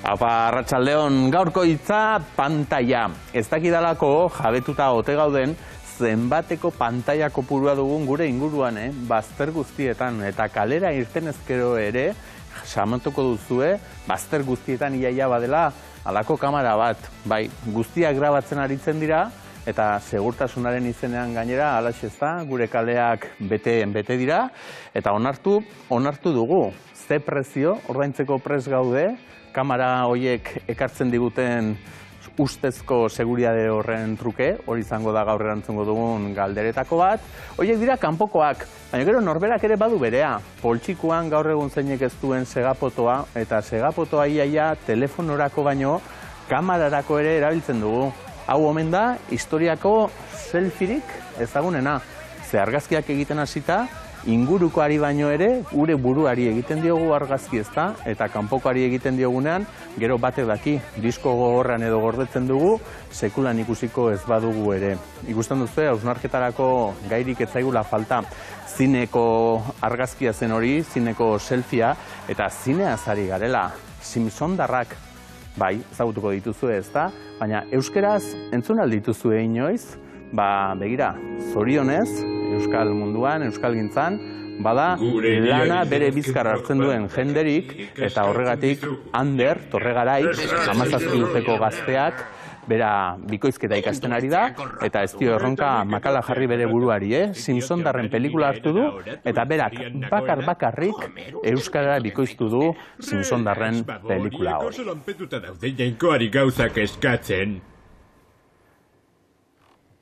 Arratsaldeon, gaurko hitza pantaila. Ez dakidalako jabetuta ote gauden zenbateko pantaila kopurua dugun gure inguruan, bazter guztietan eta kalera irten ezkero ere samatuko duzue bazter guztietan iaia badela halako kamera bat. Bai, guztiak grabatzen aritzen dira eta segurtasunaren izenean gainera halaxe ez da, gure kaleak bete dira eta onartu dugu. Ze prezio ordaintzeko prest gaude? Kamera horiek ekartzen diguten ustezko seguritate horren truke, hori izango da gaur erantzungo dugun galderetako bat. Horiek dira kanpokoak, baina gero norberak ere badu berea. Poltsikoan gaur egun zeinek ez duen segapotoa, eta segapotoa iaia telefonorako baino kamerarako ere erabiltzen dugu. Hau omen da, historiako selfierik ezagunena. Ze argazkiak egiten hasita, ingurukoari baino ere, gure buruari egiten diogu argazki ezta, eta kanpokoari egiten diogunean, gero batek daki, disko gogorran edo gordetzen dugu, sekulan ikusiko ez badugu ere. Ikusten duzu, hausnarketarako gairik ez zaigula falta. Zineko argazkia zen hori, zineko selfia, eta zineaz ari garela. Simpsondarrak, bai, ezagutuko dituzue ezta, baina euskeraz entzun aldituzue inoiz, begira, zorionez, euskal munduan, euskalgintzan, bada lana bere bizkar hartzen duen jenderik, eta horregatik Ander, Torregarai, 17 urteko gazteak, bera bikoizketa ikasten ari da, eta ez dio erronka makala jarri bere buruari, Simpsondarren pelikula hartu du, eta berak bakarrik euskara bikoiztu du Simpsondarren pelikula hori.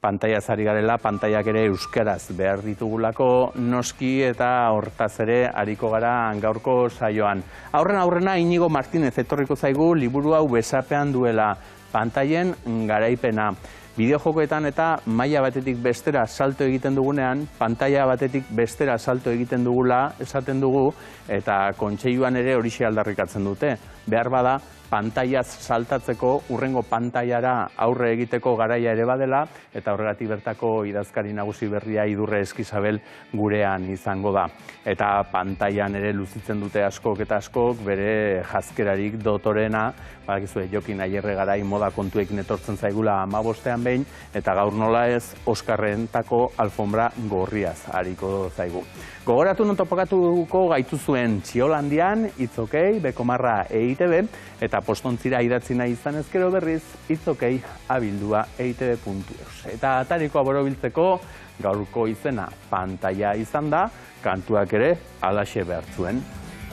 Pantailaz ari garela, pantailak ere euskaraz behar ditugulako noski eta hortaz ere ariko gara gaurko saioan. Aurrena Inigo Martinez etorriko zaigu liburu hau besapean duela, pantailen garaipena. Bideojokoetan eta maila batetik bestera salto egiten dugunean, pantaila batetik bestera salto egiten dugula esaten dugu, eta kontseiluan ere horixe aldarrikatzen dute. Behar bada, pantailaz saltatzeko urrengo pantailara aurre egiteko garaia ere badela, eta horregatik bertako idazkari nagusi berria Idurre Eskizabel gurean izango da. Eta pantailan ere luzitzen dute askok eta askok bere jazkerarik dotorena, badakizue Jokin Aierre Garai moda kontuekin etortzen zaigula 15ean behin, eta gaur nola ez Oskarrentako alfombra gorriaz hariko zaigu. Gogoratu non topakatuko gaituzuen Txiolandian, It's OK, Bekomarra EITB, eta postontzira idatzi nahi izan ezkero berriz, itzokei@eitb.eus. Eta atarikoa borobiltzeko gaurko izena pantaila izan da, kantuak ere halaxe behar zuen.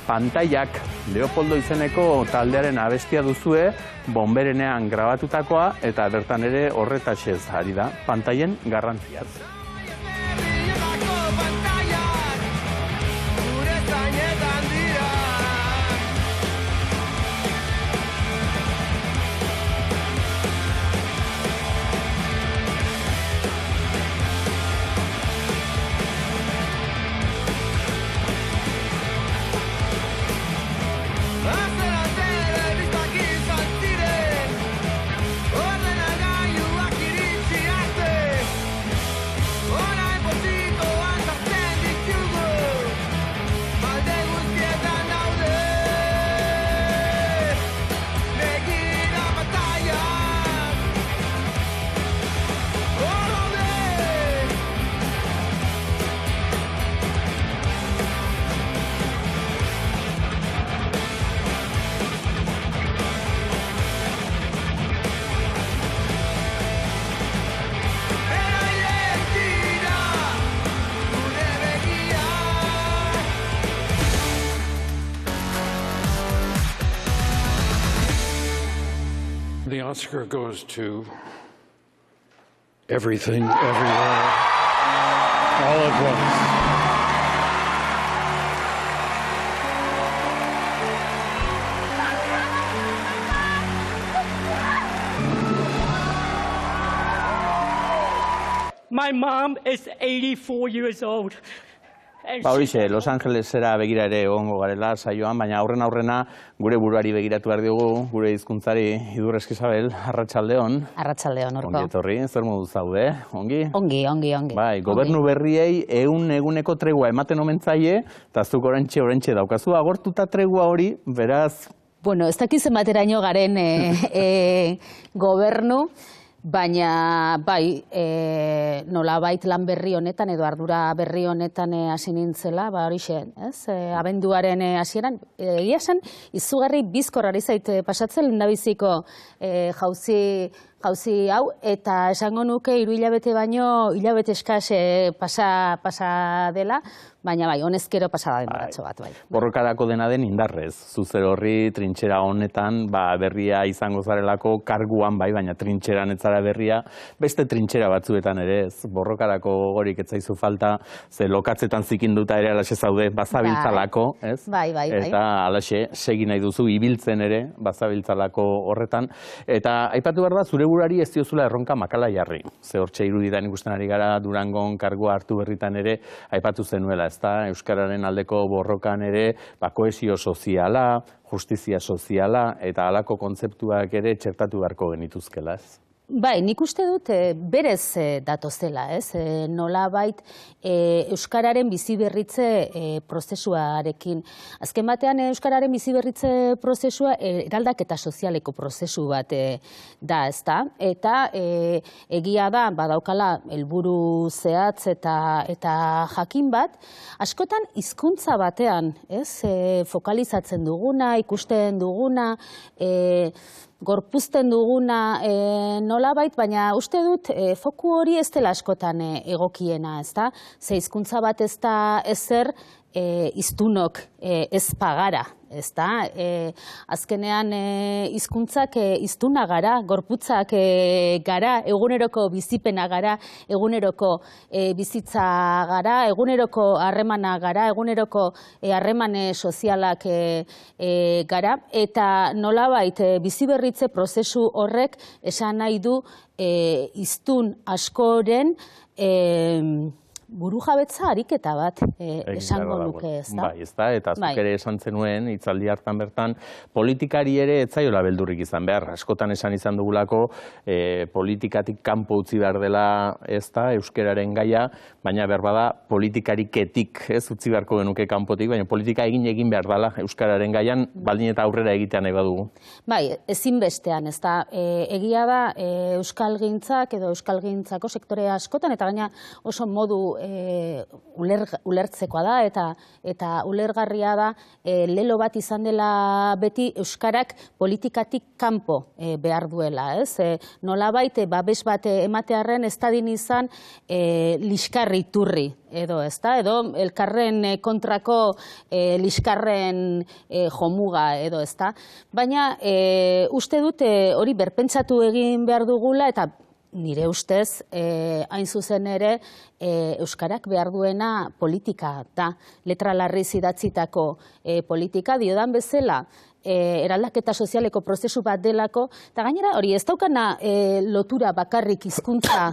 Pantailak, Leopoldo izeneko taldearen abestia duzue, Bonberenean grabatutakoa, eta bertan ere horretaxez ari da, pantailen garrantziaz. The Oscar goes to Everything, Everywhere, All at Once. My mom is 84 years old. Horixe, Los Angelesera begira ere egongo garela saioan, baina aurrena gure buruari begiratu behar diogu, gure hizkuntzari Idurre Eskizabel, arratsaldeon. Arratsaldeon, orko. Ongi etorri, zer modu zaude, ongi? Ongi. Bai, gobernu berriei eguneko tregua ematen omen zaie, eta zuk orentxe daukazu agortuta tregua hori, beraz, Bueno, ez dakiz zenbateraino garen gobernu, baina bai, nolabait lan berri honetan edo ardura berri honetan hasi nintzela, horixe, ez? Abenduaren hasieran, egia esan, izugarri bizkor ari zait pasatzen lehendabiziko jauzi hau, eta esango nuke 3 hilabete baino hilabete eskas pasa dela, baina bai, honezkero pasada denboratxo bat, bai. Borrokarako dena den indarrez, zuzer horri trintxera honetan, berria izango zarelako karguan, bai, baina trintxeran etzara berria, beste trintxera batzuetan ere ez, borrokarako gogorik etzaizu falta, ze lokatzetan zikinduta ere alaxe zaude, bazabiltzalako, ez? Bai. Eta alaxe, segi nahi duzu, ibiltzen ere, bazabiltzalako horretan, eta aipatu behar da, zure burari ez diozula erronka makala jarri. Ze hortxe iruditan ikusten ari gara Durangon kargua hartu berritan ere, aipatu zenuela, ezta? Euskararen aldeko borrokan ere, kohesio soziala, justizia soziala, eta halako kontzeptuak ere txertatu beharko genituzkela, ez? Bai, nik uste dut berez datozela, ez? Nolabait Euskararen biziberritze prozesuarekin. Azken batean Euskararen biziberritze prozesua eraldaketa sozialeko prozesu bat da, ezta? Eta egia da, badaukala helburu zehatz eta jakin bat, askotan hizkuntza batean, ez? Fokalizatzen duguna, ikusten duguna, gorpuzten duguna nolabait, baina uste dut foku hori ez dela askotan egokiena, ezta? Ze hizkuntza bat ez da ezer hiztunok ez pagara, ezta? Azkenean hizkuntzak hiztuna gara, gorputzak gara, eguneroko bizipena gara, eguneroko bizitza gara, eguneroko harremana gara, eguneroko harreman sozialak gara, eta nolabait biziberritze prozesu horrek esan nahi du hiztun askoren burujabetza ariketa bat esango nuke, ez da? Bai, ez da, eta zuk ere esan zenuen, hitzaldi hartan bertan, politikari ere etzaiola beldurrik izan behar. Askotan esan izan dugulako, politikatik kanpo utzi behar dela, ez da, euskararen gaia, baina behar bada politikariketik, ez, utzi beharko genuke kanpotik, baina politika egin behar dela euskararen gaian, baldin eta aurrera egitean nahi badugu. Bai, ezinbestean, ez da, egia da euskalgintzak edo euskalgintzako sektore askotan, eta gaina oso modu ulertzekoa da eta ulergarria da lelo bat izan dela beti euskarak politikatik kanpo behar duela, ez? Nolabait babes bat ematearren ez dadin izan liskarri turri edo, ezta? Edo elkarren kontrako liskarren jomuga edo, ezta? Baina uste dut hori berpentsatu egin behar dugula eta nire ustez, hain zuzen ere, euskarak behar duena politika da. Letra larriz idatzitako politika, diodan bezala, eraldaketa sozialeko prozesu bat delako, eta gainera hori ez daukana lotura bakarrik hizkuntza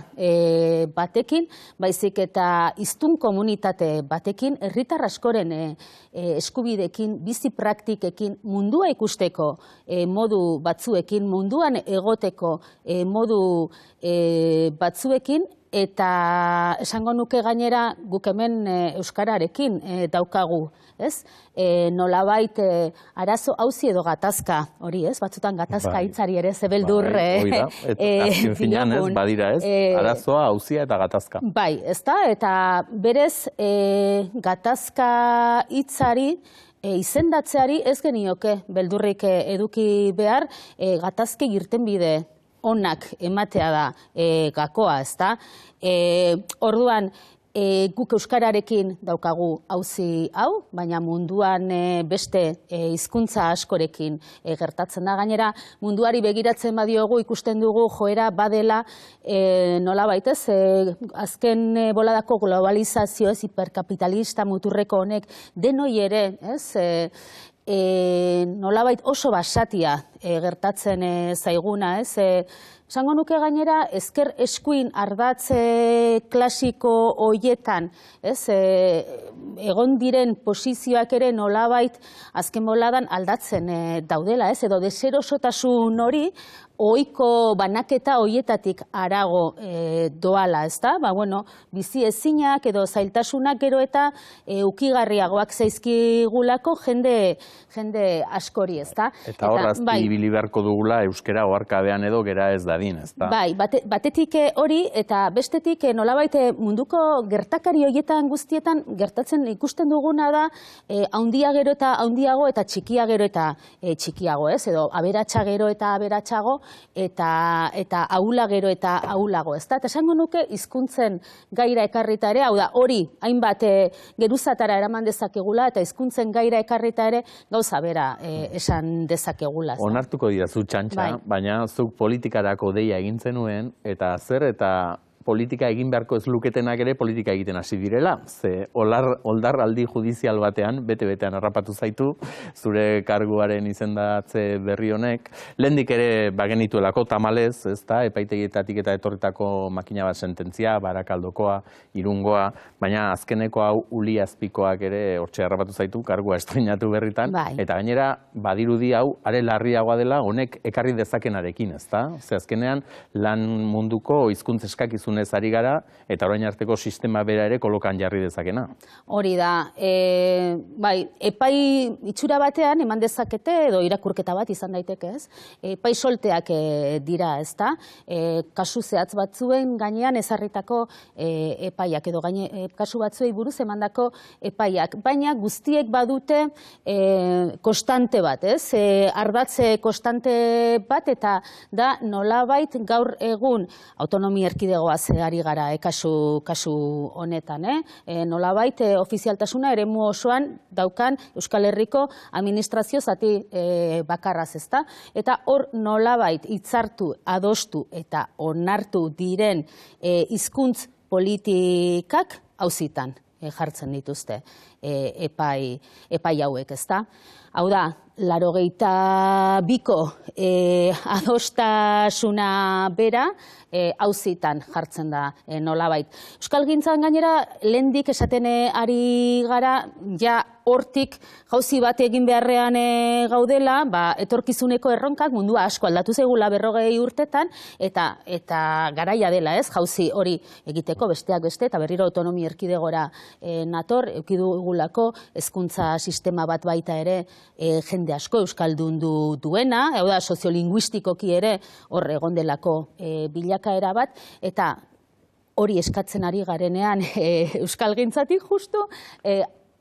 batekin, baizik eta hiztun komunitate batekin, herritar askoren eskubidekin, bizi praktikekin, mundua ikusteko modu batzuekin, munduan egoteko modu batzuekin, eta esango nuke gainera guk hemen euskararekin daukagu, ez? Nolabait arazo auzi edo gatazka, hori ez? Batzutan gatazka hitzari ere zebeldur. Azken finean ez, badira ez, arazoa, auzia eta gatazka. Bai, ez da, eta berez gatazka hitzari izendatzeari ez genioke beldurrik eduki behar, gatazke irtenbide onak ematea da gakoa, ezta? Orduan, guk euskararekin daukagu auzi hau, baina munduan beste hizkuntza askorekin gertatzen da. Gainera, munduari begiratzen badiogu ikusten dugu joera badela nolabait ez, azken boladako globalizazio ez hiperkapitalista muturreko honek denoi ere, ez? Nolabait oso basatia gertatzen zaiguna, ez? Esango nuke gainera, ezker eskuin ardatz klasiko hoietan, egon diren posizioak ere nolabait azken boladan aldatzen daudela, edo deserosotasun hori ohiko banaketa hoietatik harago doala, ezta? Bizi ezinak edo zailtasunak gero eta ukigarriagoak zaizkigulako jende askori, ezta? Eta hor azpi ibili beharko dugula euskera oharkabean edo gera ez dadin, ezta? Bai, batetik hori eta bestetik nolabait munduko gertakari hoietan guztietan gertatzen ikusten duguna da haundia gero eta haundiago eta txikia gero eta txikiago, edo aberatsa gero eta aberatsago eta ahula gero eta ahulago, ezta? Eta esango nuke hizkuntzen gaira ekarrita ere, hau da, hori hainbat geruzatara eraman dezakegula eta hizkuntzen gaira ekarrita ere gauza bera esan dezakegula. Onartuko dira zu txantxa, baina zuk politikarako deia egin zenuen eta zer eta politika egin beharko ez luketenak ere politika egiten hasi direla. Ze oldarraldi judizial batean, bete-betean harrapatu zaitu, zure karguaren izendatze berri honek. Lehendik ere bagenituelako tamalez, ezta, epaitegietatik eta etorritako makina bat sententzia, Barakaldokoa, Irungoa, baina azkeneko hau Uli Azpikoak ere hortxe harrapatu zaitu, kargua estreinatu berritan, eta gainera badirudi hau are larriagoa dela honek ekarri dezakenarekin, ezta? Ze azkenean lan munduko hizkuntz eskakizun ez ari gara, eta orain arteko sistema bera ere kolokan jarri dezakena. Hori da, epai itxura batean eman dezakete, edo irakurketa bat izan daiteke, ez? Epai solteak dira, ezta? Kasu zehatz batzuen gainean ezarritako epaiak, edo kasu batzuei buruz emandako epaiak, baina guztiek badute konstante bat, ez? Ardatze konstante bat, eta da nolabait gaur egun autonomia erkidegoa ari gara kasu honetan. Nolabait ofizialtasuna eremu osoan daukan Euskal Herriko administrazio zati bakarraz, ezta? Eta hor nolabait hitzartu, adostu eta onartu diren hizkuntz politikak auzitan jartzen dituzte epai hauek, ezta? Hau da, 82ko adostasuna bera auzitan jartzen da nolabait. Euskalgintzan gainera lehendik esaten ari gara, ja hortik jauzi bat egin beharrean gaudela, etorkizuneko erronkak mundua asko aldatu zegula 40 urtetan, eta garaia dela, ez, jauzi hori egiteko besteak beste, eta berriro autonomia erkidegora nator, eukidugulako hezkuntza sistema bat baita ere jende asko euskaldundu duena, hau da, soziolinguistikoki ere hor egon delako bilakaera bat, eta hori eskatzen ari garenean euskalgintzatik justu,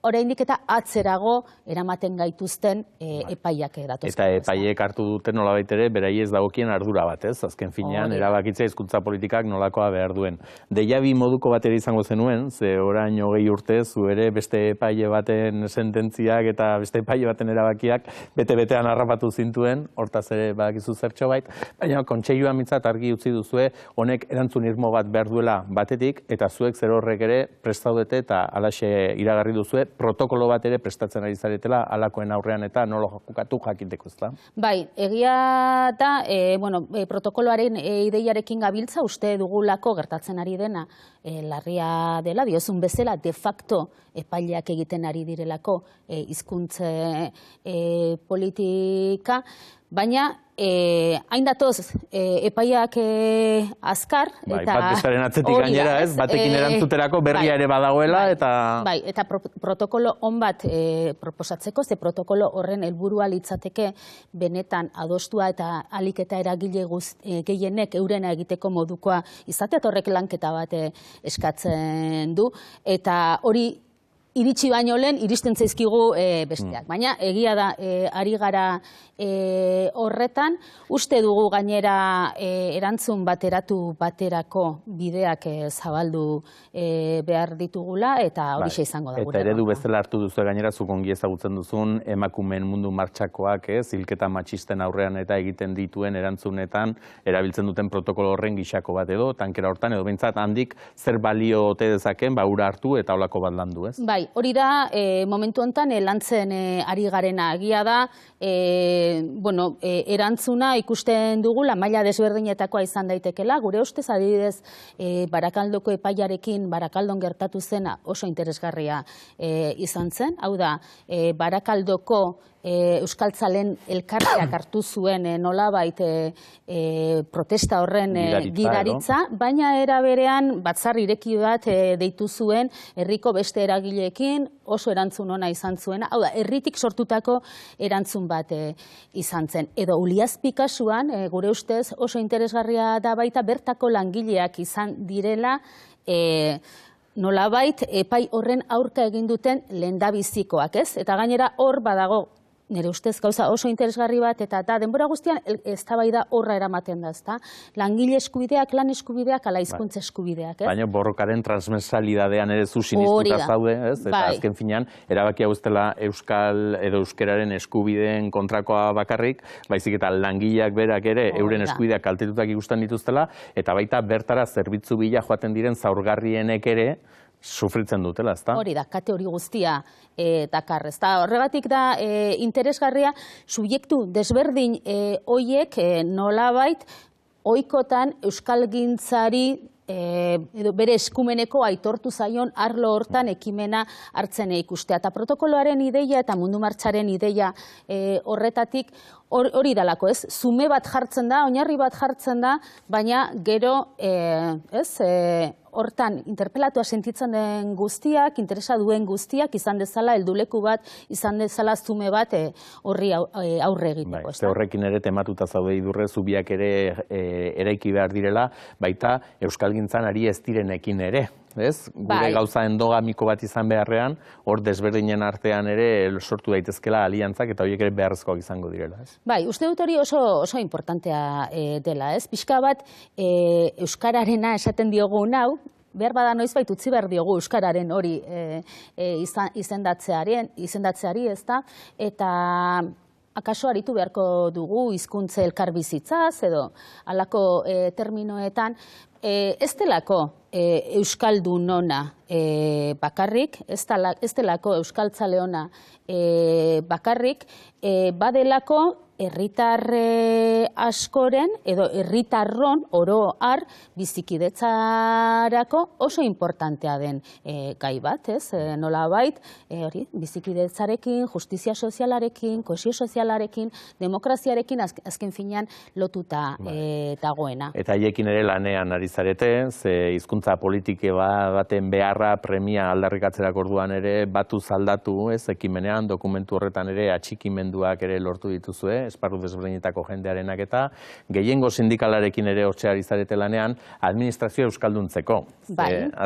oraindik eta atzerago eramaten gaituzten epaiak datozko. Eta epaiek hartu duten nolabait ere beraiei ez dagokien ardura bat, ez? Azken finean erabakitzea hizkuntza politikak nolakoa behar duen. Deiabi moduko bat ere izango zenuen, ze orain 20 urte zu ere beste epaile baten sententziak eta beste epaile baten erabakiak bete-betean harrapatu zintuen, hortaz ere badakizu zertxo bait, baina kontseiluan mintzat argi utzi duzue honek erantzun irmo bat behar duela batetik, eta zuek zer horrek ere prestaudete eta halaxe iragarri duzue protokolo bat ere prestatzen ari zaretela alakoen aurrean eta nola jokatu jakiteko, ezta? Bai, egia da, protokoloaren ideiarekin gabiltza, uste dugulako gertatzen ari dena larria dela, diozun bezala de facto epaileak egiten ari direlako hizkuntza politika, baina hain datoz epaiak azkar. Bat bestaren atzetik gainera, ez? Batekin erantzuterako berria ere badagoela, eta... Bai, eta protokolo on bat proposatzeko, ze protokolo horren helburua litzateke benetan adostua eta ahalik eta eragile gehienek eurena egiteko modukoa izatea, eta horrek lanketa bat eskatzen du, eta hori iritsi baino lehen iristen zaizkigu besteak. Baina egia da ari gara horretan, uste dugu gainera erantzun baterako bideak zabaldu behar ditugula, eta horixe izango da. Eta eredu bezala hartu duzu gainera zuk ongi ezagutzen duzun emakumeen mundu martxakoak, hilketa matxisten aurrean eta egiten dituen erantzunetan erabiltzen duten protokolo horren gixako bat edo, tankera hortan edo behintzat handik zer balio ote dezaken ura hartu eta holako bat landu, ez? Bai, hori da momentu honetan lantzen ari garena. Egia da, erantzuna ikusten dugula maila desberdinetakoa izan daitekela. Gure ustez, adibidez, Barakaldoko epaiarekin Barakaldon gertatu zena oso interesgarria izan zen. Hau da, Barakaldoko euskaltzalen elkarteak hartu zuen nolabait protesta horren gidaritza, baina era berean batzar ireki bat deitu zuen herriko beste eragileekin, oso erantzun ona izan zuena. Hau da, herritik sortutako erantzun bat izan zen. Edo Uliazpi kasuan, gure ustez, oso interesgarria da baita bertako langileak izan direla nolabait epai horren aurka egin duten lehendabizikoak, ez? Eta gainera hor badago, nire ustez gauza oso interesgarri bat, eta denbora guztian eztabaida horra eramaten da, ezta? Langile eskubideak, lan eskubideak, ala hizkuntza eskubideak, ez? Baina borrokaren transversalidadean ere zu sinistuta zaude, ez? Eta azken finean, erabaki hau ez dela euskal edo euskeraren eskubideen kontrakoa bakarrik, baizik eta langileak berak ere euren eskubideak kaltetutak ikusten dituztela, eta baita bertara zerbitzu bila joaten diren zaurgarrienek ere sufritzen dutela, ezta? Hori da, kate hori guztia dakar, ezta? Horregatik da interesgarria subjektu desberdin hoiek nolabait ohikotan euskalgintzari edo bere eskumeneko aitortu zaion arlo hortan ekimena hartzen ikustea. Eta protokoloaren ideia eta mundu martxaren ideia horretatik hori dalako, ez? Zume bat jartzen da, oinarri bat jartzen da, baina gero, hortan interpelatua sentitzen den guztiak, interesa duen guztiak, izan dezala helduleku bat, izan dezala zume bat horri aurre egiteko. Horrekin ere tematuta zaude Idurre, zubiak ere eraiki behar direla, baita euskalgintzan ari ez direnekin ere. Gure gauza endogamiko bat izan beharrean, hor desberdinen artean ere sortu daitezkela aliantzak eta horiek ere beharrezkoak izango direla. Bai, uste dut hori oso importantea dela, ez? Pixka bat euskararena esaten diogun hau, behar bada noizbait utzi behar diogu euskararen hori izendatzeari, ezta? Eta akaso aritu beharko dugu hizkuntza elkarbizitzaz edo halako terminoetan, ez delako euskaldunona bakarrik, ez delako euskaltzale ona bakarrik, badelako herritar askoren edo herritarron oro har bizikidetzarako oso importantea den gai bat, ez? Nolabait, bizikidetzarekin, justizia sozialarekin, kohesio sozialarekin, demokraziarekin azken finean lotuta dagoena. Eta haiekin ere lanean ari zarete, ze hizkuntza politike baten beharra premia aldarrikatzerako orduan ere batuz aldatu, ez? Ekimenean, dokumentu horretan ere atxikimenduak ere lortu dituzue, esparru desberdinetako jendearenak eta gehiengo sindikalarekin ere hortxe ari zarete lanean administrazio euskalduntzeko.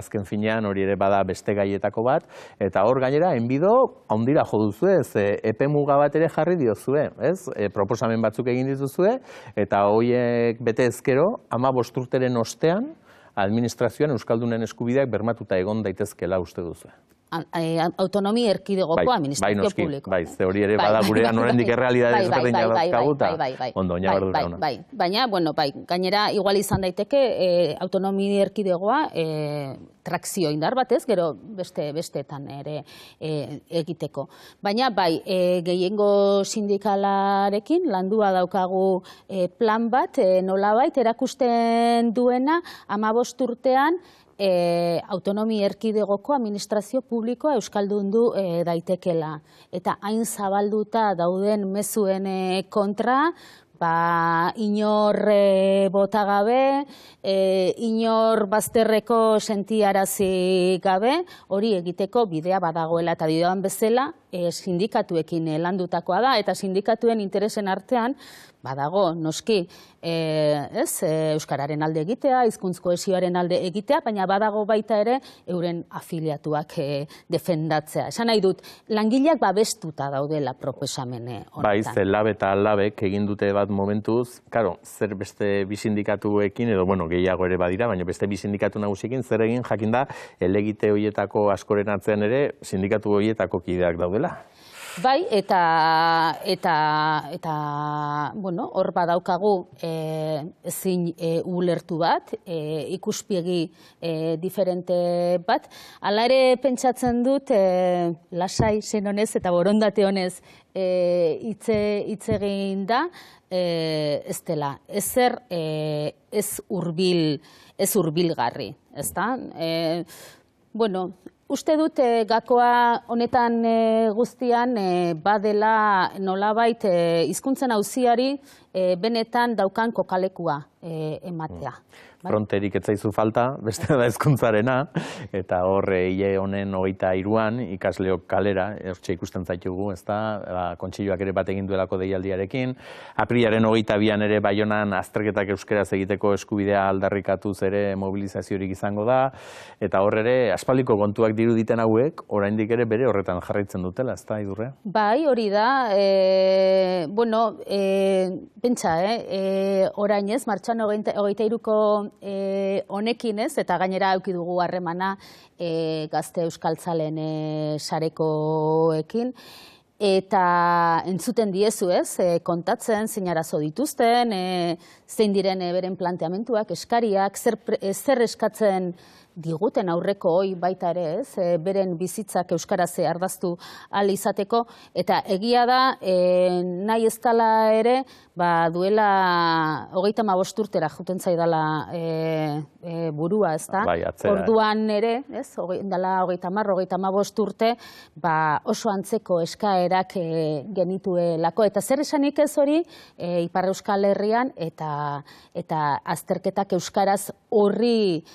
Azken finean hori ere bada beste gaietako bat, eta hor gainera enbido handira jo duzue, epe muga bat ere jarri diozue, ez? Proposamen batzuk egin dituzue, eta horiek bete ezkero, 15 urteren ostean administrazioan euskaldunen eskubideak bermatuta egon daitezkela uste duzue. Autonomia erkidegoko administrazio publiko. Bai, ze hori ere bada gurean oraindik errealidade ezberdina dauzkaguta. Ondo, oinabardura ona. Baina, gainera igual izan daiteke autonomia erkidegoa trakzio indar batez, gero besteetan ere egiteko. Baina, gehiengo sindikalarekin landua daukagu plan bat, nolabait erakusten duena 15 urtean autonomia erkidegoko administrazio publikoa euskaldundu daitekela. Eta hain zabalduta dauden mezuen kontra, inor bota gabe, inor bazterreko sentiarazi gabe, hori egiteko bidea badagoela eta dioan bezala sindikatuekin landutakoa da, eta sindikatuen interesen artean badago, noski, euskararen alde egitea, hizkuntz kohesioaren alde egitea, baina badago baita ere euren afiliatuak defendatzea. Esan nahi dut, langileak babestuta daudela proposamen honetan. Bai, ze lab eta labek egin dute bat momentuz, karo, zer beste bi sindikatuekin, edo gehiago ere badira, baina beste bi sindikatu nagusiekin, zer egin jakinda, elegite horietako askoren atzean ere, sindikatu horietako kideak daudela. Bai, eta bueno, hor badaukagu ezin ulertu bat, ikuspegi diferente bat. Hala ere pentsatzen dut, lasai zen honez eta borondate honez hitz egin da, ez dela, ezer ez hurbilgarri, ezta? Bueno, uste dut gakoa honetan guztian badela nolabait hizkuntzen auziari benetan daukan kokalekua ematea. Fronterik ez zaizu falta, beste da hezkuntzarena, eta hor hile honen 23an ikasleok kalera, hortxe ikusten zaitugu, ezta, kontseiluak ere bat egin duelako deialdiarekin, aprilaren 22an ere Baionan azterketak euskeraz egiteko eskubidea aldarrikatuz ere mobilizaziorik izango da, eta hor ere aspaldiko kontuak diruditen hauek, oraindik ere bere horretan jarraitzen dutela, ezta, Idurre? Bai, hori da, bueno, pentsa, orain ez, martxoan 23ko honekin ez, eta gainera auki dugu harremana gazte euskaltzalen sarekoekin, eta entzuten diezu ez, kontatzen zein arazo dituzten, zein diren beren planteamentuak, eskariak, zer eskatzen diguten aurreko hoi baita ere ez, beren bizitzak euskaraz ardaztu ahal izateko, eta egia da, nahi ez dela ere, duela 35 urtera juten zaidala burua, ez da? Bai, atzera. Orduan ere, ez, dela 35 urte, oso antzeko eskaerak genituelako, eta zer esanik ez hori, Ipar Euskal Herrian, eta azterketak euskaraz horri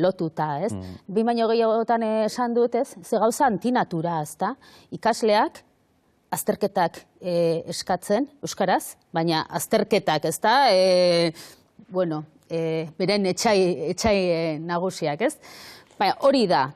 lotuta, ez? 2 baino gehiagotan esan dut, ez? Ze gauza antinatura, ez da? Ikasleak azterketak eskatzen, euskaraz, baina azterketak, ez da? Bueno, beren etxai nagusiak, ez? Hori da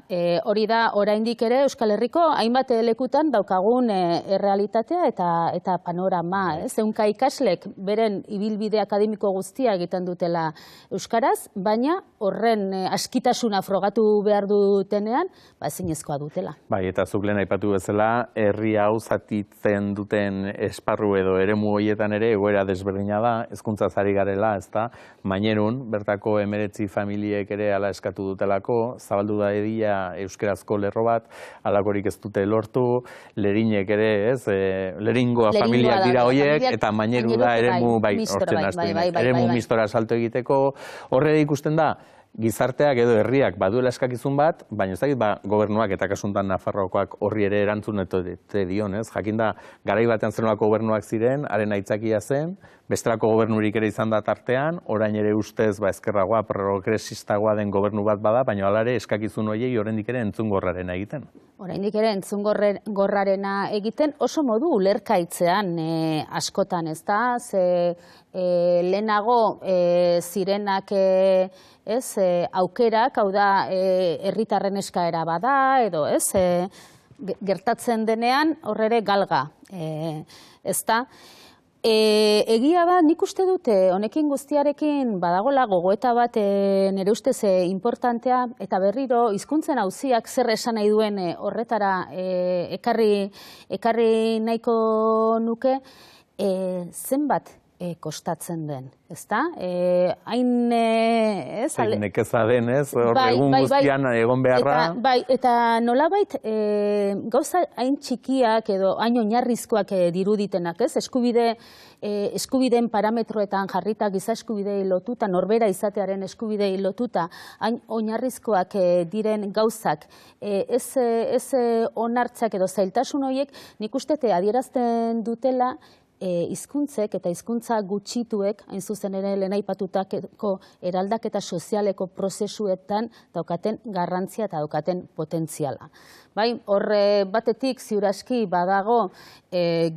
oraindik ere Euskal Herriko hainbat lekutan daukagun errealitatea eta panorama. Ehunka ikaslek beren ibilbide akademiko guztia egiten dutela euskaraz, baina horren askitasuna frogatu behar dutenean, ezinezkoa dutela. Bai, eta zuk lehen aipatu bezala, herri hau zatitzen duten esparru edo eremu horietan ere egoera desberdina da, hezkuntzaz ari garela, ezta? Mainerun, bertako 19 familiek ere hala eskatu dutelako, zabaldu da edia euskerazko lerro bat, halakorik ez dute lortu, Lerinek ere, ez? Leringoa familiak dira hoiek, eta Maineru da eremu, eremu mistora salto egiteko. Horre ikusten da, gizarteak edo herriak baduela eskakizun bat, baina ez dakit gobernuak eta kasuntan Nafarroakoak horri ere erantzun ete dion, ez? Jakinda, garai batean zenolako gobernuak ziren, haren aitzakia zen, bestelako gobernurik ere izan da tartean, orain ere ustez ezkerragoa, progresistagoa den gobernu bat bada, baina hala ere eskakizun horiei oraindik ere entzungorrarena egiten. Oraindik ere entzungorrarena egiten oso modu ulerkaitzean askotan, ez da? Lehenago zirenak aukerak, hau da, herritarren eskaera bada, edo ez, gertatzen denean horre galga, ez da? Egia da, nik uste dute, honekin guztiarekin badagola gogoeta bat nire ustez importantea, eta berriro hizkuntzen auziak zer esan nahi duen horretara ekarri nahiko nuke, zenbat kostatzen den, ezta? Hain, ez? Nekeza den, ez? Egun guztian egon beharra. Bai, eta nolabait gauza hain txikiak edo hain oinarrizkoak diruditenak, ez? Eskubideen parametroetan jarrita giza eskubidei lotuta, norbera izatearen eskubidei lotuta, hain oinarrizkoak diren gauzak, ez onartzak edo zailtasun horiek, nik uste adierazten dutela hizkuntzek eta hizkuntza gutxituek, hain zuzen ere lehen aipatutako eraldaketa sozialeko prozesuetan daukaten garrantzia eta daukaten potentziala. Bai, horre batetik ziuraski badago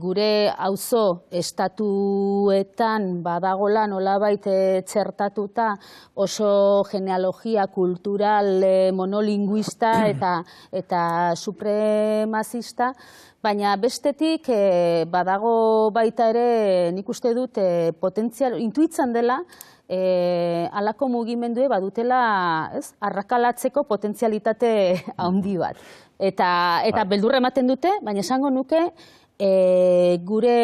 gure auzo estatuetan badagola nolabait txertatuta oso genealogia kultural monolinguista eta supremazista, baina bestetik badago baita ere nik uste dut potentzial, intuitzen dela, halako mugimendue badutela, ez, arrakalatzeko potentzialitate handi bat. Eta beldurra ematen dute, baina esango nuke, gure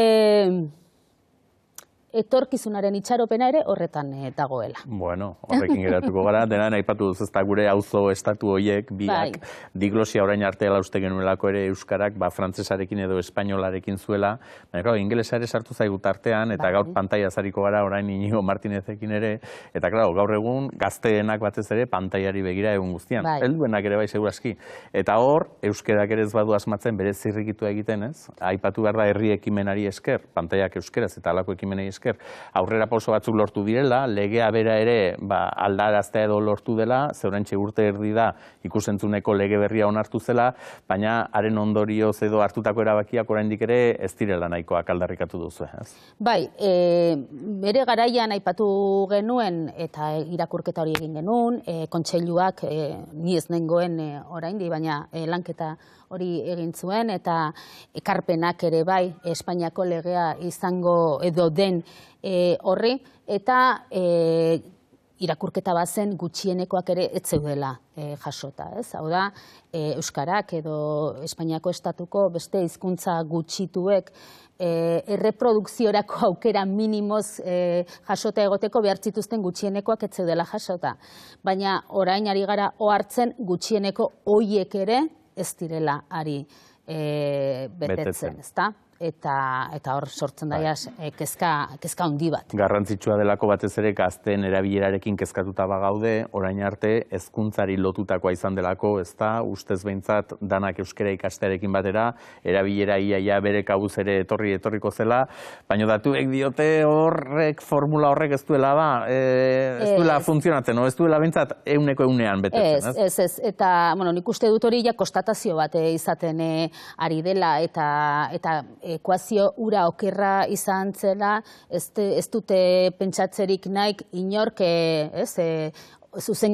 etorkizunaren itxaropena ere horretan dagoela. Bueno, horrekin geratuko gara, dena aipatu duz, ez da gure auzo estatu horiek, biak, diglosia orain arte uste genuelako ere euskarak, frantzesarekin edo espainolarekin zuela, baina, ingelesa ere sartu zaigu tartean, eta gaur pantaia zariko gara orain Inigo Martinezekin ere, eta, gaur egun, gazteenak batez ere, pantaiari begira egun guztian. Helduenak ere bai seguraski. Eta hor, euskerak ere ez badu asmatzen bere zirrikitu egiten, ez? Aipatu behar da herri ekimenari esker, pantaiak euskeraz eta halako ekimenari esker, aurrera pauso batzuk lortu direla, legea bera ere aldaraztea edo lortu dela, zeurentxe urte erdi da ikusentzuneko lege berria onartu zela, baina haren ondorioz edo hartutako erabakiak oraindik ere ez direla nahikoak aldarrikatu duzu. Bai, bere garaian aipatu genuen eta irakurketa hori egin genuen, kontseiluak ni ez nengoen oraindik, baina lanketa hori egin zuen, eta ekarpenak ere bai, Espainiako legea izango edo den horri, eta irakurketa bazen gutxienekoak ere ez zeudela jasota. Hau da, euskarak edo Espainiako estatuko beste hizkuntza gutxituek erreprodukziorako aukera minimoz jasota egoteko behar zituzten gutxienekoak ez zeudela jasota. Baina orain ari gara ohartzen gutxieneko hoiek ere ez direla ari betetzen, ezta? Eta hor sortzen daia kezka handi bat. Garrantzitsua delako batez ere gazteen erabilerarekin kezkatuta bagaude, orain arte hezkuntzari lotutakoa izan delako, ezta, ustez behintzat danak euskara ikastearekin batera, erabilera iaia bere kabuz ere etorriko zela, baina datuek diote formula horrek ez duela ez duela funtzionatzen, ez duela behintzat euneko eunean betetzen, ez? Ez, eta nik uste dut hori konstatazio bat izaten ari dela, eta ekuazio ura okerra izan zela, ez dute pentsatzerik naik inork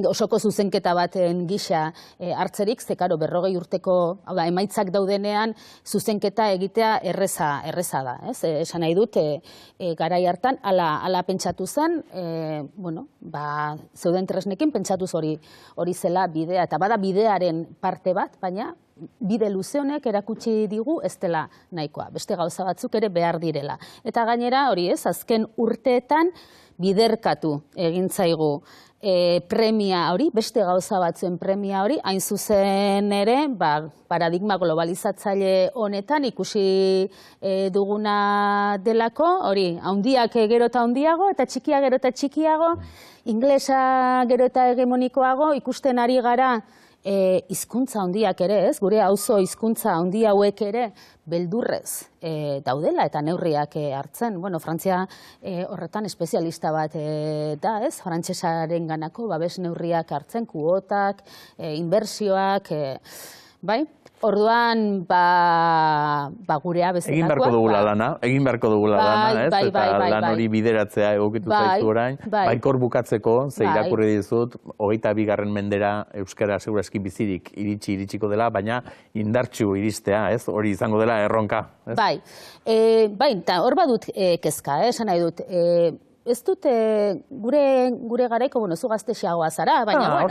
osoko zuzenketa baten gisa hartzerik, ze karo 40 urteko emaitzak daudenean zuzenketa egitea erreza da. Esan nahi dut, garai hartan, ala pentsatu zen, zeuden tresnekin pentsatuz hori zela bidea, eta bada bidearen parte bat, baina bide luze honek erakutsi digu ez dela nahikoa. Beste gauza batzuk ere behar direla. Eta gainera, hori azken urteetan biderkatu egin zaigu premia hori, beste gauza batzuen premia hori, hain zuzen ere, paradigma globalizatzaile honetan ikusi duguna delako, hori, handiak gero eta handiago, eta txikia gero eta txikiago, inglesa gero eta hegemonikoago, ikusten ari gara hizkuntza handiak ere, gure auzo hizkuntza handi hauek ere beldurrez daudela eta neurriak hartzen. Frantzia horretan espezialista bat da, frantsesaren ganako babes neurriak hartzen, kuotak, inbertsioak, bai? Orduan, gurea bezalakoa. Egin beharko dugula lana, eta lan hori bideratzea egokitu zaizu orain. Baikor bukatzeko, ze irakurri dizut, 22. mendera euskara segurazki bizirik iritsiko dela, baina indartsu iristea, hori izango dela erronka. Bai, eta hor badut kezka, esan nahi dut. Ez dut gure garaiko, zu gaztexeagoa zara, baina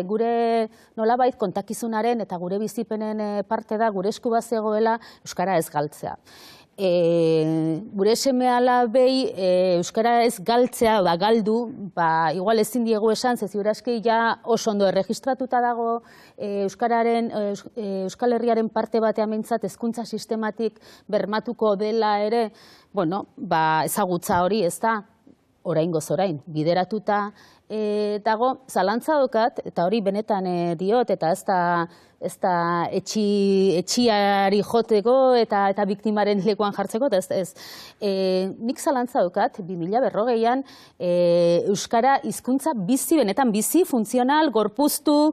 gure nolabait kontakizunaren eta gure bizipenen parte da, gure esku bat zegoela euskara ez galtzea. Gure seme-alabei euskara ez galtzea, galdu, igual ezin diegu esan, ze ziurazki ja oso ondo erregistratuta dago Euskal Herriaren parte batean behintzat hezkuntza sistematik bermatuko dela ere, ezagutza hori ez da, oraingoz orain, bideratuta dago, zalantza dokat, eta hori benetan diot, eta ez da etxiari joteko eta biktimaren lekuan jartzeko, nik zalantza dokat, 2040an euskara hizkuntza bizi, benetan bizi, funtzional, gorpuztu,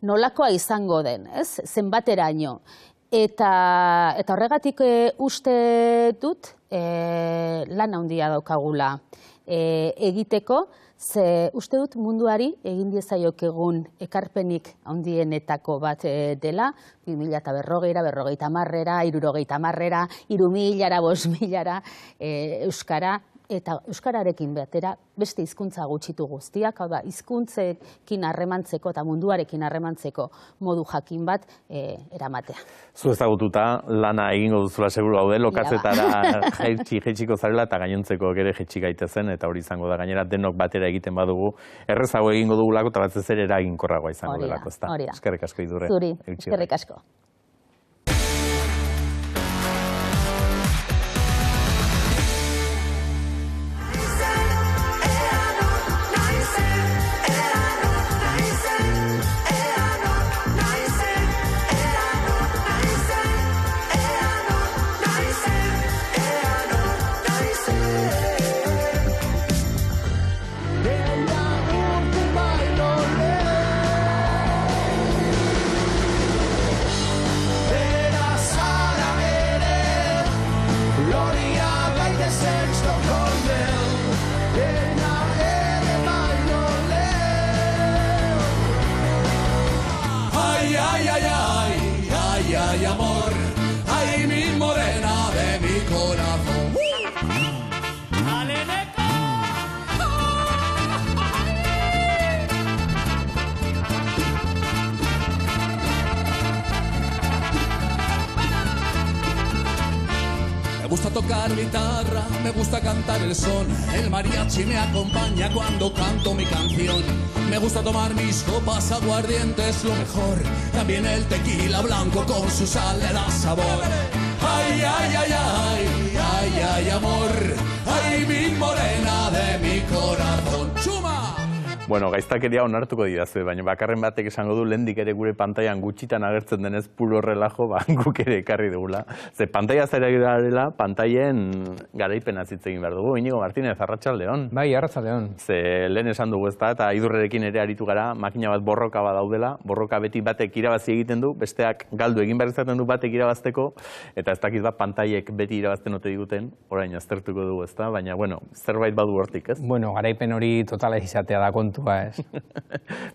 nolakoa izango den, zenbateraino. Eta horregatik uste dut lan handia daukagula egiteko, ze uste dut munduari egin diezaiokegun ekarpenik handienetako bat dela, 2040era, 50era, 60era, 3000era, 5000era euskara, eta euskararekin batera beste hizkuntza gutxitu guztiak, hau da, hizkuntzekin harremantzeko eta munduarekin harremantzeko modu jakin bat eramatea. Zu ezagututa lana egingo duzula seguru gaude, lokatzetara jaitsiko zarela eta gainontzeko ere jaitsi gaitezen, eta hori izango da gainera denok batera egiten badugu, errezago egingo dugulako eta batzez ere eraginkorragoa izango delako, ezta? Hori da. Eskerrik asko Idurre. Zuri, eskerrik asko. Ay, amor, ay, mi morena de mi corazón. Me gusta tocar guitarra, me gusta cantar el son. El mariachi me acompaña cuando canto mi canción. Me gusta tomar mis copas, aguardiente es lo mejor. También el tequila blanco con su sal le da sabor. Ay, ay, ay, ay, ay, ay, amor. Ay, mi morena de mi corazón. ¡Chuma! Bueno, gaiztakeria onartuko didazue, baina bakarren batek esango du lehendik ere gure pantailan gutxitan agertzen denez puro relajo, guk ere ekarri dugula. Ze pantaia zera dela, pantaien garaipena hitz egin behar dugu. Iñigo Martínez, arratsaldeon. Bai, arratsaldeon. Ze lehen esan dugu ezta, eta Idurrerekin ere aritu gara, makina bat borroka bat daudela, borroka beti batek irabazi egiten du, besteak galdu egin behar izaten du batek irabazteko, eta ez dakit bat pantaiek beti irabazten ote diguten, orain aztertuko dugu ezta, baina bueno, zerbait badu hortik, ez? Bueno, garaipen hori totala izatea da kontua, ez?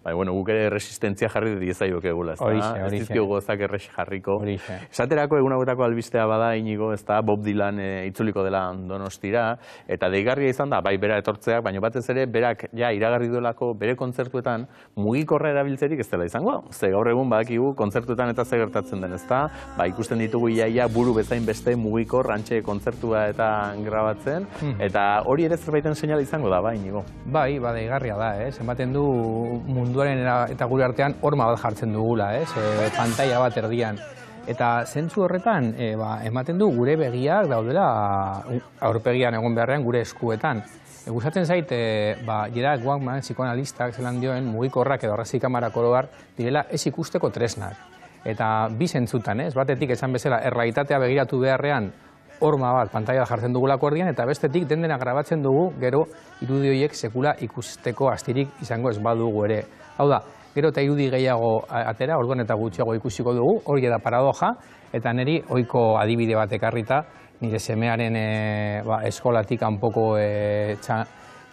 Bai, bueno, guk ere resistentzia jarri diezaioke egula, ezta? Horixe. Ez dizkio gozak erresi jarriko. Horixe. Esaterako egun hauetako albistea bada, Iñigo, ezta, Bob Dylan itzuliko dela Donostira, eta deigarria izan da, bai, bera etortzeak, baina batez ere, berak ja iragarri duelako bere kontzertuetan mugikorra erabiltzerik ez dela izango. Ze gaur egun badakigu kontzertuetan eta ze gertatzen den, ezta? Ba, ikusten ditugu iaia buru bezain beste mugikor antxe kontzertua eta grabatzen, eta hori ere zerbaiten seinale izango da, bai, Iñigo. Bai, deigarria da, ez? Ematen du munduaren eta gure artean horma bat jartzen dugula, ez? Pantaila bat erdian. Eta zentzu horretan, ematen du gure begiak daudela aurpegian egon beharrean gure eskuetan. Gustatzen zait, Gerard Walkman, psikoanalistak zelan dioen, mugikorrak edo arrazi kamarak oroar direla ez ikusteko tresnak. Eta bi zentzutan, ez? Batetik esan bezala, errealitatea begiratu beharrean horma bat pantaila jartzen dugulako erdian, eta bestetik dendena grabatzen dugu, gero irudi horiek sekula ikusteko astirik izango ez badugu ere. Hau da, gero eta irudi gehiago atera, orduan eta gutxiago ikusiko dugu, hori da paradoja, eta niri ohiko adibide bat ekarrita, nire semearen eskolatik kanpoko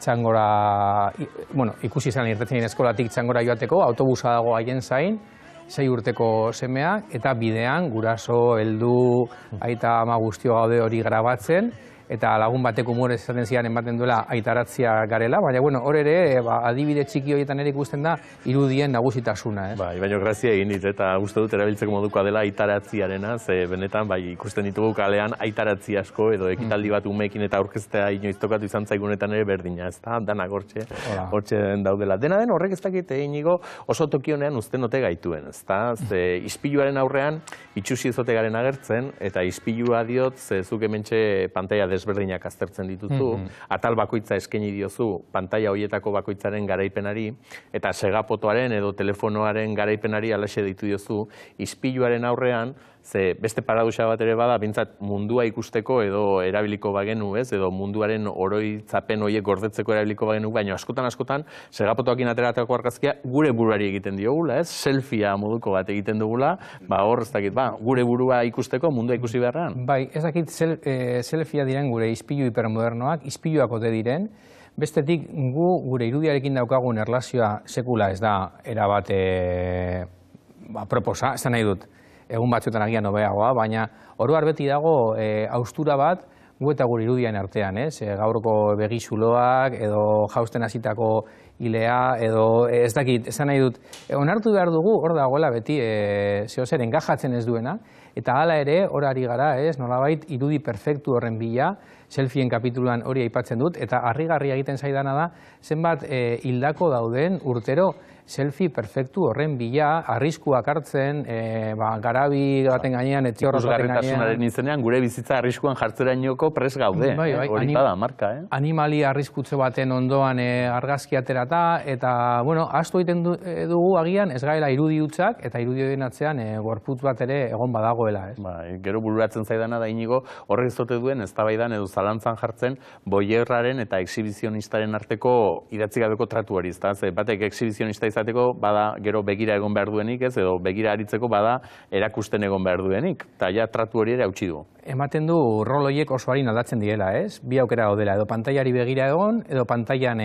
txangora, bueno, ikusi izan irtetzen eskolatik txangora joateko, autobusa dago haien zain, 6 urteko semeak, eta bidean guraso, heldu, aita ama guztio gaude hori grabatzen, eta lagun batek humorez esaten zian ematen duela aitaratzia garela, baina bueno, hor ere adibide txiki horietan ere ikusten da irudien nagusitasuna, ez? Bai, baina grazia egin dit, eta uste dut erabiltzeko modukoa dela aitaratziarena, ze benetan bai ikusten ditugu kalean aitaratzi asko edo ekitaldi bat umeekin eta aurkeztea inoiz tokatu izan zaigunetan ere berdina, ezta? Danak hortxe daudela. Dena den horrek ez dakit Iñigo oso tokionean uzten ote gaituen, ezta? Ze ispiluaren aurrean itxusi ez ote garen agertzen, eta ispilua diot, ze zuk hementxe pantaila desberdinak aztertzen dituzu, atal bakoitza eskaini diozu pantaila horietako bakoitzaren garaipenari, eta segapotoaren edo telefonoaren garaipenari alaxe ditu diozu, ispiluaren aurrean, ze beste paradoxa bat ere bada, bintzat mundua ikusteko edo erabiliko bagenu, ez? Edo munduaren oroitzapen horiek gordetzeko erabiliko bagenu, baina askotan, segapotoakin ateratako argazkia gure buruari egiten diogula, ez? Selfia moduko bat egiten dugula, hor ez dakit, gure burua ikusteko mundua ikusi beharrean. Bai, ez dakit selfia diren gure ispilu hipermodernoak, ispiluak ote diren, Bestetik, gure irudiarekin daukagun erlazioa sekula ez da erabat proposa, esan nahi dut, egun batzuetan agian hobeagoa, baina oro har beti dago haustura bat gu eta gure irudien artean, gaurko begizuloak edo jausten hasitako hilea edo ez dakit, esan nahi dut, onartu behar dugu hor dagoela beti zehozer engajatzen ez duena, eta hala ere hor ari gara, nolabait irudi perfektu horren bila, selfien kapituluan hori aipatzen dut, eta harrigarria egiten zaidana da, zenbat hildako dauden urtero selfie perfektu horren bila, arriskuak hartzen, garabi baten gainean, etiorra baten gainean. Ikusgarritasunaren izenean gure bizitza arriskuan jartzerainoko pres gaude, hori bada marka. Animali arriskutze baten ondoan argazki aterata, eta, bueno, astu egiten dugu agian ez gaela irudi hutsak, eta irudi horien atzean gorputz bat ere egon badagoela. Gero bururatzen zaidana da Inigo, horrek zote duen eztabaidan edo zalantzan jartzen boierraren eta exhibizionistaren arteko idatzi gabeko tratu hori, ze batek exhibizionista izateko bada gero begira egon behar duenik, edo begira aritzeko bada erakusten egon behar duenik, eta ja tratu hori ere hautsi du. Ematen du rol horiek oso harin aldatzen direla, bi aukera daudela, edo pantailari begira egon, edo pantailan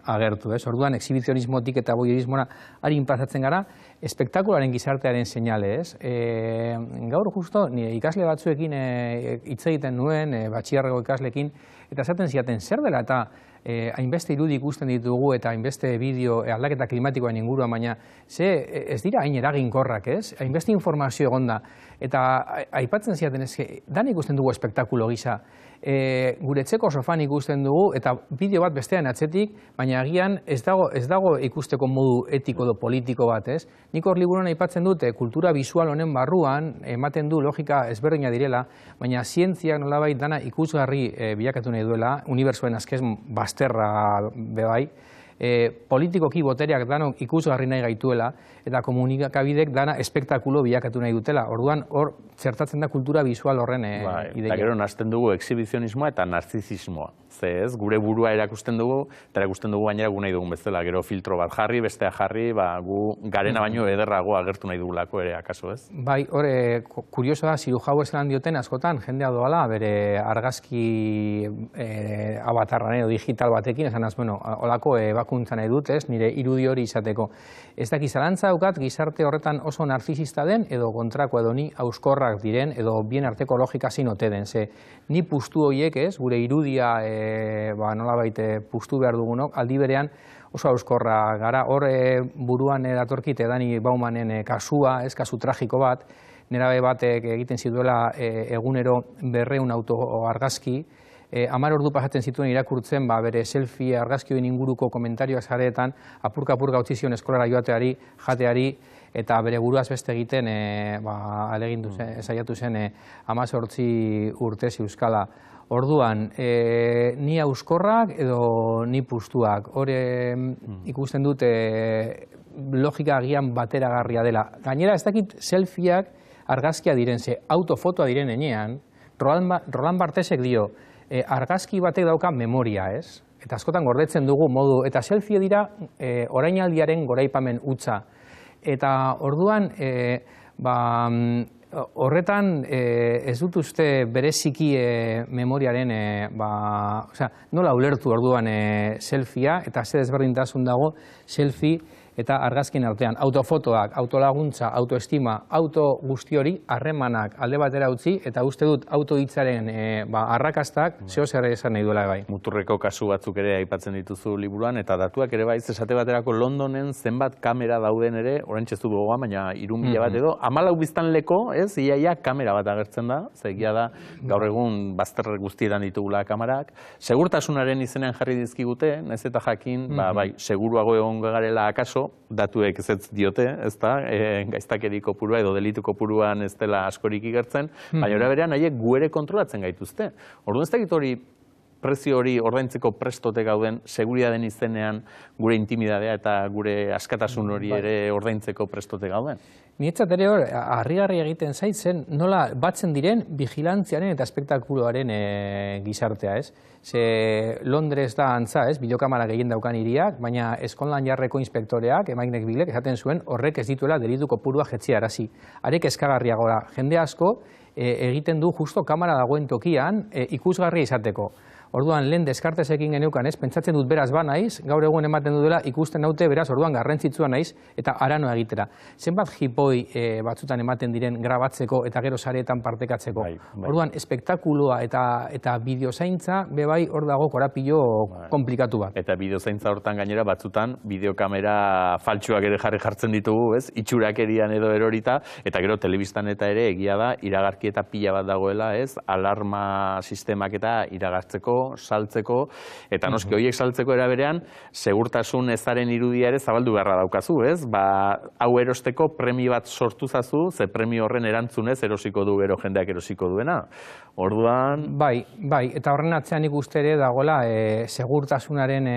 agertu, Orduan, exhibizionismotik eta boierismora harin pasatzen gara, espektakularen gizartearen seinale, Gaur justo, nire ikasle batzuekin hitz egiten nuen, batxilerreko ikasleekin, eta esaten ziaten zer dela eta hainbeste irudi ikusten ditugu eta hainbeste bideo aldaketa klimatikoen inguruan, baina ez dira hain eraginkorrak, hainbeste informazio egonda, eta aipatzen ziaten dan ikusten dugu espektakulo gisa, gure etxeko sofan ikusten dugu eta bideo bat bestean atzetik, baina agian ez dago ikusteko modu etiko edo politiko bat, Nik hor liburuan aipatzen dute kultura bisual honen barruan ematen du logika ezberdina direla, baina zientziak nolabait dana ikusgarri bilakatu nahi duela, unibertsoen azken bazterra bebai, politikoki botereak danok ikusgarri nahi gaituela, eta komunikabidek dana espektakulo bilakatu nahi dutela. Orduan, hor zertatzen da kultura bisual horren ideia. Eta gero nazten dugu exhibizionismoa eta narzizismoa. Gure burua erakusten dugu, eta erakusten dugu gainera gu nahi dugun bezala. Gero filtro bat jarri, bestea jarri, gu garena baino ederrago agertu nahi dugulako ere, akaso ez? Bai, hor, kurioso da, Ziru Hauer zelan dioten askotan, jendea doala, bere argazki avatarran edo digital batekin, esan az, bueno, holako ebakuntza nahi dut, nire irudi hori izateko. Ez daki zalantza daukat gizarte horretan oso narzisista den, edo kontrako edo ni auskorrak diren, edo bien arteko logika zinote den. Ni pustu horiek gure irudia nolabait pustu behar dugunok, aldi berean oso auskorra gara. Hor buruan datorkit Dani Baumanen kasua, kasu tragiko bat, nerabe batek egiten zituela egunero 200 auto argazki, 10 ordu pasatzen zituen irakurtzen bere selfie argazkioen inguruko komentarioak sareetan, apurka-apurka utzi zion eskolara joateari, jateari, eta bere buruaz beste egiten alegindu saiatu zen 18 urte euskala. Orduan, ni auskorrak edo ni pustuak. Hor ikusten dut logika agian bateragarria dela. Gainera, ez dakit selfieak argazkia diren, autofotoa diren enean, Roland Barthesek dio, argazki batek dauka memoria, Eta askotan gordetzen dugu modu, eta selfie dira orainaldiaren goraipamen hutsa. Eta orduan, horretan ez dut uste bereziki memoriaren, nola ulertu orduan selfia, eta zer ezberdintasun dago selfie eta argazkin artean. Autofotoak, autolaguntza, autoestima, auto guzti hori, harremanak alde batera utzi, eta uste dut auto hitzaren arrakastak zehozer esan nahi duela bai. Muturreko kasu batzuk ere aipatzen dituzu liburuan, eta datuak ere bai, esate baterako Londonen zenbat kamera dauden ere, oraintxe ez du gogoan, baina 3.000 bat edo, 14 biztanleko, iaia kamera bat agertzen da, egia da, gaur egun bazter guztietan ditugula kamerak, segurtasunaren izenean jarri dizkigute, naiz eta jakin, bai, seguruago egon garela akaso, datuek ez diote, ez da, gaiztakeri kopurua edo delitu kopuruan ez dela askorik igertzen, baina hori berean haiek gu ere kontrolatzen gaituzte. Orduan ez dakit hori prezio hori ordaintzeko prestote gauden, seguridaden izenean gure intimidadea eta gure askatasun hori ere ordaintzeko prestote gauden. Nietzat ere hor, harrigarri egiten zaitzen, nola batzen diren vigilantziaren eta espektakuloaren gizartea, Ze Londres da antza, bideokamara gehien daukan hiriak, baina Eskonlan jarreko inspektoreak, Emainek Bilek, esaten zuen, horrek ez dituela delitu kopurua jetziarazi. Arek eskagarriagora, jende asko egiten du justo kamera dagoen tokian ikusgarria izateko. Orduan, lehen Descartesekin geneukan, pentsatzen dut beraz ba naiz, gaur egun ematen dudela ikusten naute beraz orduan garrantzitsua naiz eta arano egitera. Zenbat jipoi batzutan ematen diren grabatzeko eta gero sareetan partekatzeko. Orduan, espektakuloa eta bideozaintza bebai hor dago korapilo komplikatu bat. Eta bideozaintza hortan gainera batzutan bideokamera faltsuak ere jartzen ditugu, ez? Itxurakerian edo erorita, eta gero telebistan eta ere egia da iragarki eta pila bat dagoela, ez? Alarma sistemak eta iragartzeko, saltzeko, eta noski horiek saltzeko eraberean, segurtasun ezaren irudia ere zabaldu beharra daukazu, ez? Hau erosteko premio bat sortu zazu, ze premio horren erantzunez erosiko du gero jendeak erosiko duena. Orduan... Bai, eta horren atzean ikuste ere dagoela segurtasunaren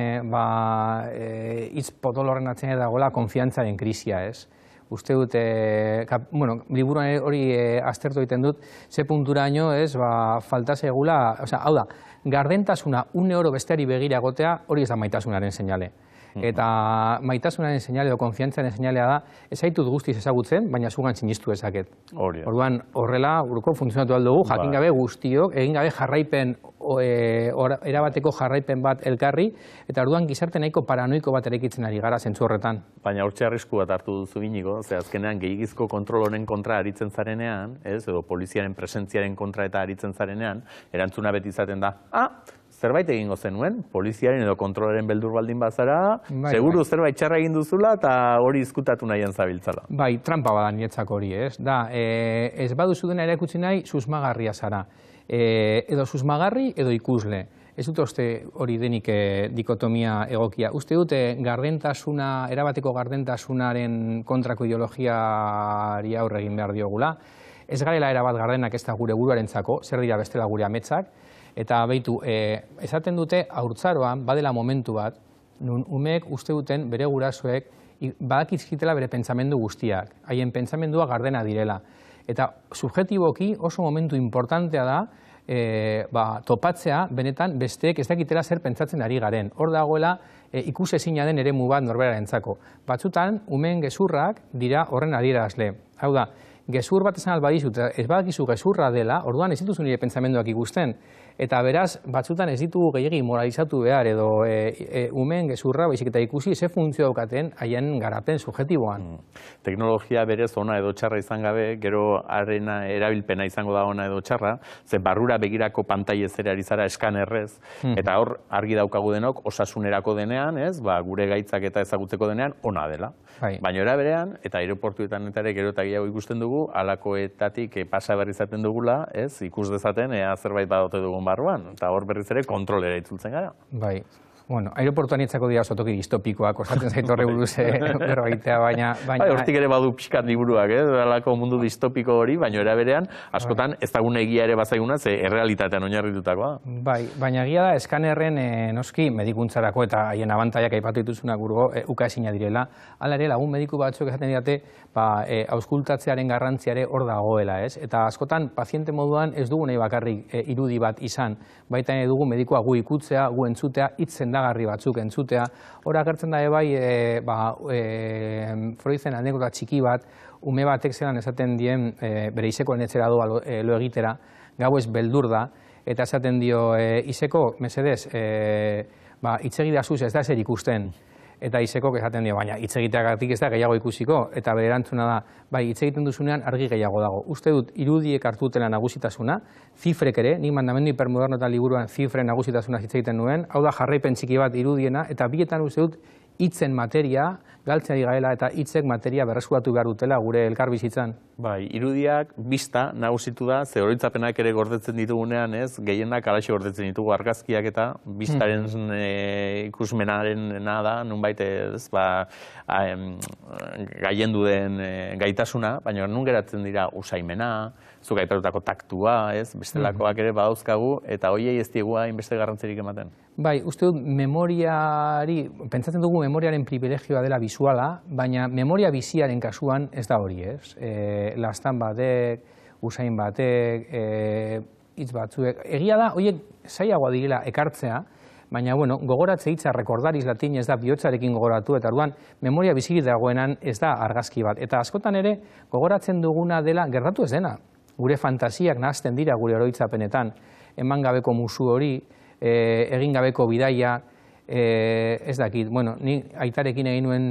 hitz potolo horren atzean dagoela konfiantzaren krisia, ez? Uste dut, liburuan hori aztertu egiten dut, ze punturaino, ez, falta segula, hau da, gardentasuna une oro besteari begira egotea, hori ez da maitasunaren seinale. Eta maitasunaren seinale edo konfiantzaren seinalea da, ez zaitut guztiz ezagutzen, baina zugan sinistu ezaket. Orduan, horrela, urko funtzionatu aldugu, jakin gabe guztiok, egin gabe jarraipen, erabateko jarraipen bat elkarri, eta orduan gizarte nahiko paranoiko bat erekitzen ari gara zentzu horretan. Baina hortxe arrisku bat hartu duzu Inigo, ze azkenean gehiagizko kontrol honen kontra aritzen zarenean, ez, edo poliziaren presentziaren kontra eta aritzen zarenean, erantzuna beti izaten da, zerbait egingo zenuen, poliziaren edo kontrolaren beldur baldin bazara, seguru zerbait txarra egin duzula eta hori izkutatu nahian zabiltzala. Bai, trampa bada niretzako hori, ez? Da, ez baduzu dena erakutsi nahi, susmagarria zara. Edo susmagarri edo ikusle. Ez dut uste hori denik dikotomia egokia. Uste dute gardentasuna, erabateko gardentasunaren kontrako ideologiari aurre egin behar diogula. Ez garela erabat gardenak ez da gure buruarentzako, zer dira bestela gure ametsak. Eta behitu, esaten dute haurtzaroan, badela momentu bat, nun umeek uste duten bere gurasoek badakizkitela bere pentsamendu guztiak, haien pentsamendua gardena direla. Eta subjetiboki oso momentu importantea da, topatzea, benetan, besteek ez dakitela zer pentsatzen ari garen. Hor dagoela, ikusezina den eremu bat norberarentzako. Batzutan, umeen gezurrak dira horren adierazle. Hau da, gezur bat esan albadizut, ez badakizu gezurra dela, orduan ez dituzu nire pentsamenduak ikusten. Eta beraz, batzutan ez ditugu gehiagi moralizatu behar edo umeen gezurra, baizik eta ikusi ze funtzio daukaten haien garapen subjetiboan. Teknologia berez ona edo txarra izan gabe, gero arena erabilpena izango da ona edo txarra, ze barrura begirako pantailez ere ari zara eskanerrez, eta hor argi daukagu denok osasunerako denean, ez, gure gaitzak eta ezagutzeko denean ona dela. Baina eraberean, eta aeroportuetan eta ere gero eta gehiago ikusten dugu, halakoetatik pasa berri izaten dugula, ez, ikus dezaten, ea zerbait badote dugun barruan, eta hor berriz ere kontrolera itzultzen gara. Bai. Bueno, aeroportuan etzako dira oso toki distopikoak, osatzen zaitu horre buruz berroitea, baina... Hortik ere badu pixkat liburuak, alako mundu distopiko hori, baina eraberean, askotan ez dagun egia ere bazaiguna, ze errealitatean oinarritutakoa. Bai, baina egia da, eskanerren noski medikuntzarako eta haien abantaiak aipatu dituzunak gurgo ukaezina direla. Hala ere, lagun mediku batzuk esaten didate, auskultatzearen garrantziare hor dagoela, ez? Eta askotan, paziente moduan ez dugu nahi bakarrik irudi bat izan, baita dugu medikua gu ikutzea, gu entzutea, hitzen garri batzuk entzutea. Hora gertzen da bai, Freuden anekdota txiki bat, ume batek zelan esaten dien bere izekoen etzera doa lo egitera, gau ez beldur da, eta esaten dio izeko, mesedez, hitzegidazuz ez da ezer ikusten. Eta izekok esaten dio, baina hitz egiteagatik ez da gehiago ikusiko, eta bere erantzuna da, bai, hitz egiten duzunean argi gehiago dago. Uste dut, irudiek hartu dutela nagusitasuna, zifrek ere, nik mandamendu hipermoderno eta liburuan zifren nagusitasuna hitz egiten nuen, hau da jarraipen txiki bat irudiena, eta bietan uste dut, hitzen materia, galtzen ari garela eta hitzek materia berreskuratu behar dutela gure elkarbizitzan. Bai, irudiak bista nagusitu da, ze oroitzapenak ere gordetzen ditugunean, ez, gehienak alaxe gordetzen ditugu argazkiak eta bistaren ikusmenaren da, nunbait ez, gaiendu den gaitasuna, baina nun geratzen dira usaimena, zuk aipatutako taktua, ez, bestelakoak ere badauzkagu, eta hoiei ez diegu hainbeste garrantzirik ematen. Bai, uste dut memoriari, pentsatzen dugu memoriaren privilegioa dela bisuala, baina memoria biziaren kasuan ez da hori, ez? Lastan batek, usain batek, hitz batzuek. Egia da, horiek zailagoa direla ekartzea, baina, bueno, gogoratze hitza rekordariz latin ez da bihotzarekin gogoratu, eta orduan memoria bizirik dagoenan ez da argazki bat. Eta askotan ere, gogoratzen duguna dela, gertatu ez dena. Gure fantasiak nahazten dira gure oroitzapenetan, eman gabeko musu hori, egin gabeko bidaia, ez dakit, bueno, ni aitarekin egin nuen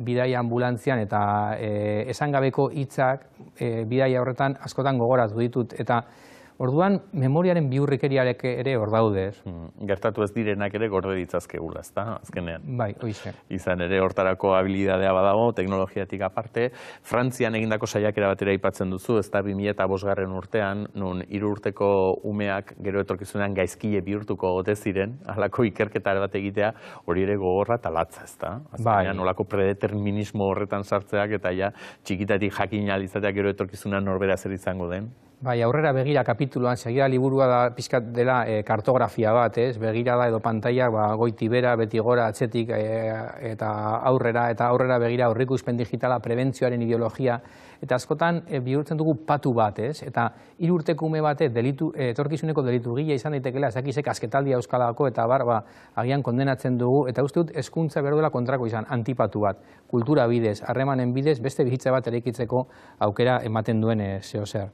bidaia ambulantzian eta esan gabeko hitzak bidaia horretan askotan gogoratu ditut, eta orduan memoriaren biurrikeriarek ere hor daude. Gertatu ez direnak ere gorde ditzazkegula, ezta, azkenean. Bai, hoize. Izan ere hortarako habilidadea badago, teknologiatik aparte. Frantzian egindako saiakera batera aipatzen duzu, ez da 2005 urtean, nun 3 urteko umeak gero etorkizunean gaizkile bihurtuko ote ziren, halako ikerketa bat egitea, hori ere gogorra eta latza, ezta? Azkenean nolako predeterminismo horretan sartzeak eta ja txikitatik jakin ahal izateak gero etorkizunean norbera zer izango den. Bai, aurrera begira kapituluan, segira liburua da pixkat dela kartografia bat, ez? Begirada edo pantailak goiti bera, beti gora, atzetik eta aurrera begira aurrikuspen digitala, prebentzioaren ideologia, eta askotan bihurtzen dugu patu bat, ez? Eta 3 urteko ume bate etorkizuneko delitu gila izan daitekela, ezakizek asketaldia euskalako eta agian kondenatzen dugu, eta uste dut hezkuntza behar duela kontrako izan, antipatu bat, kultura bidez, harremanen bidez, beste bizitza bat eraikitzeko aukera ematen duen zeozer.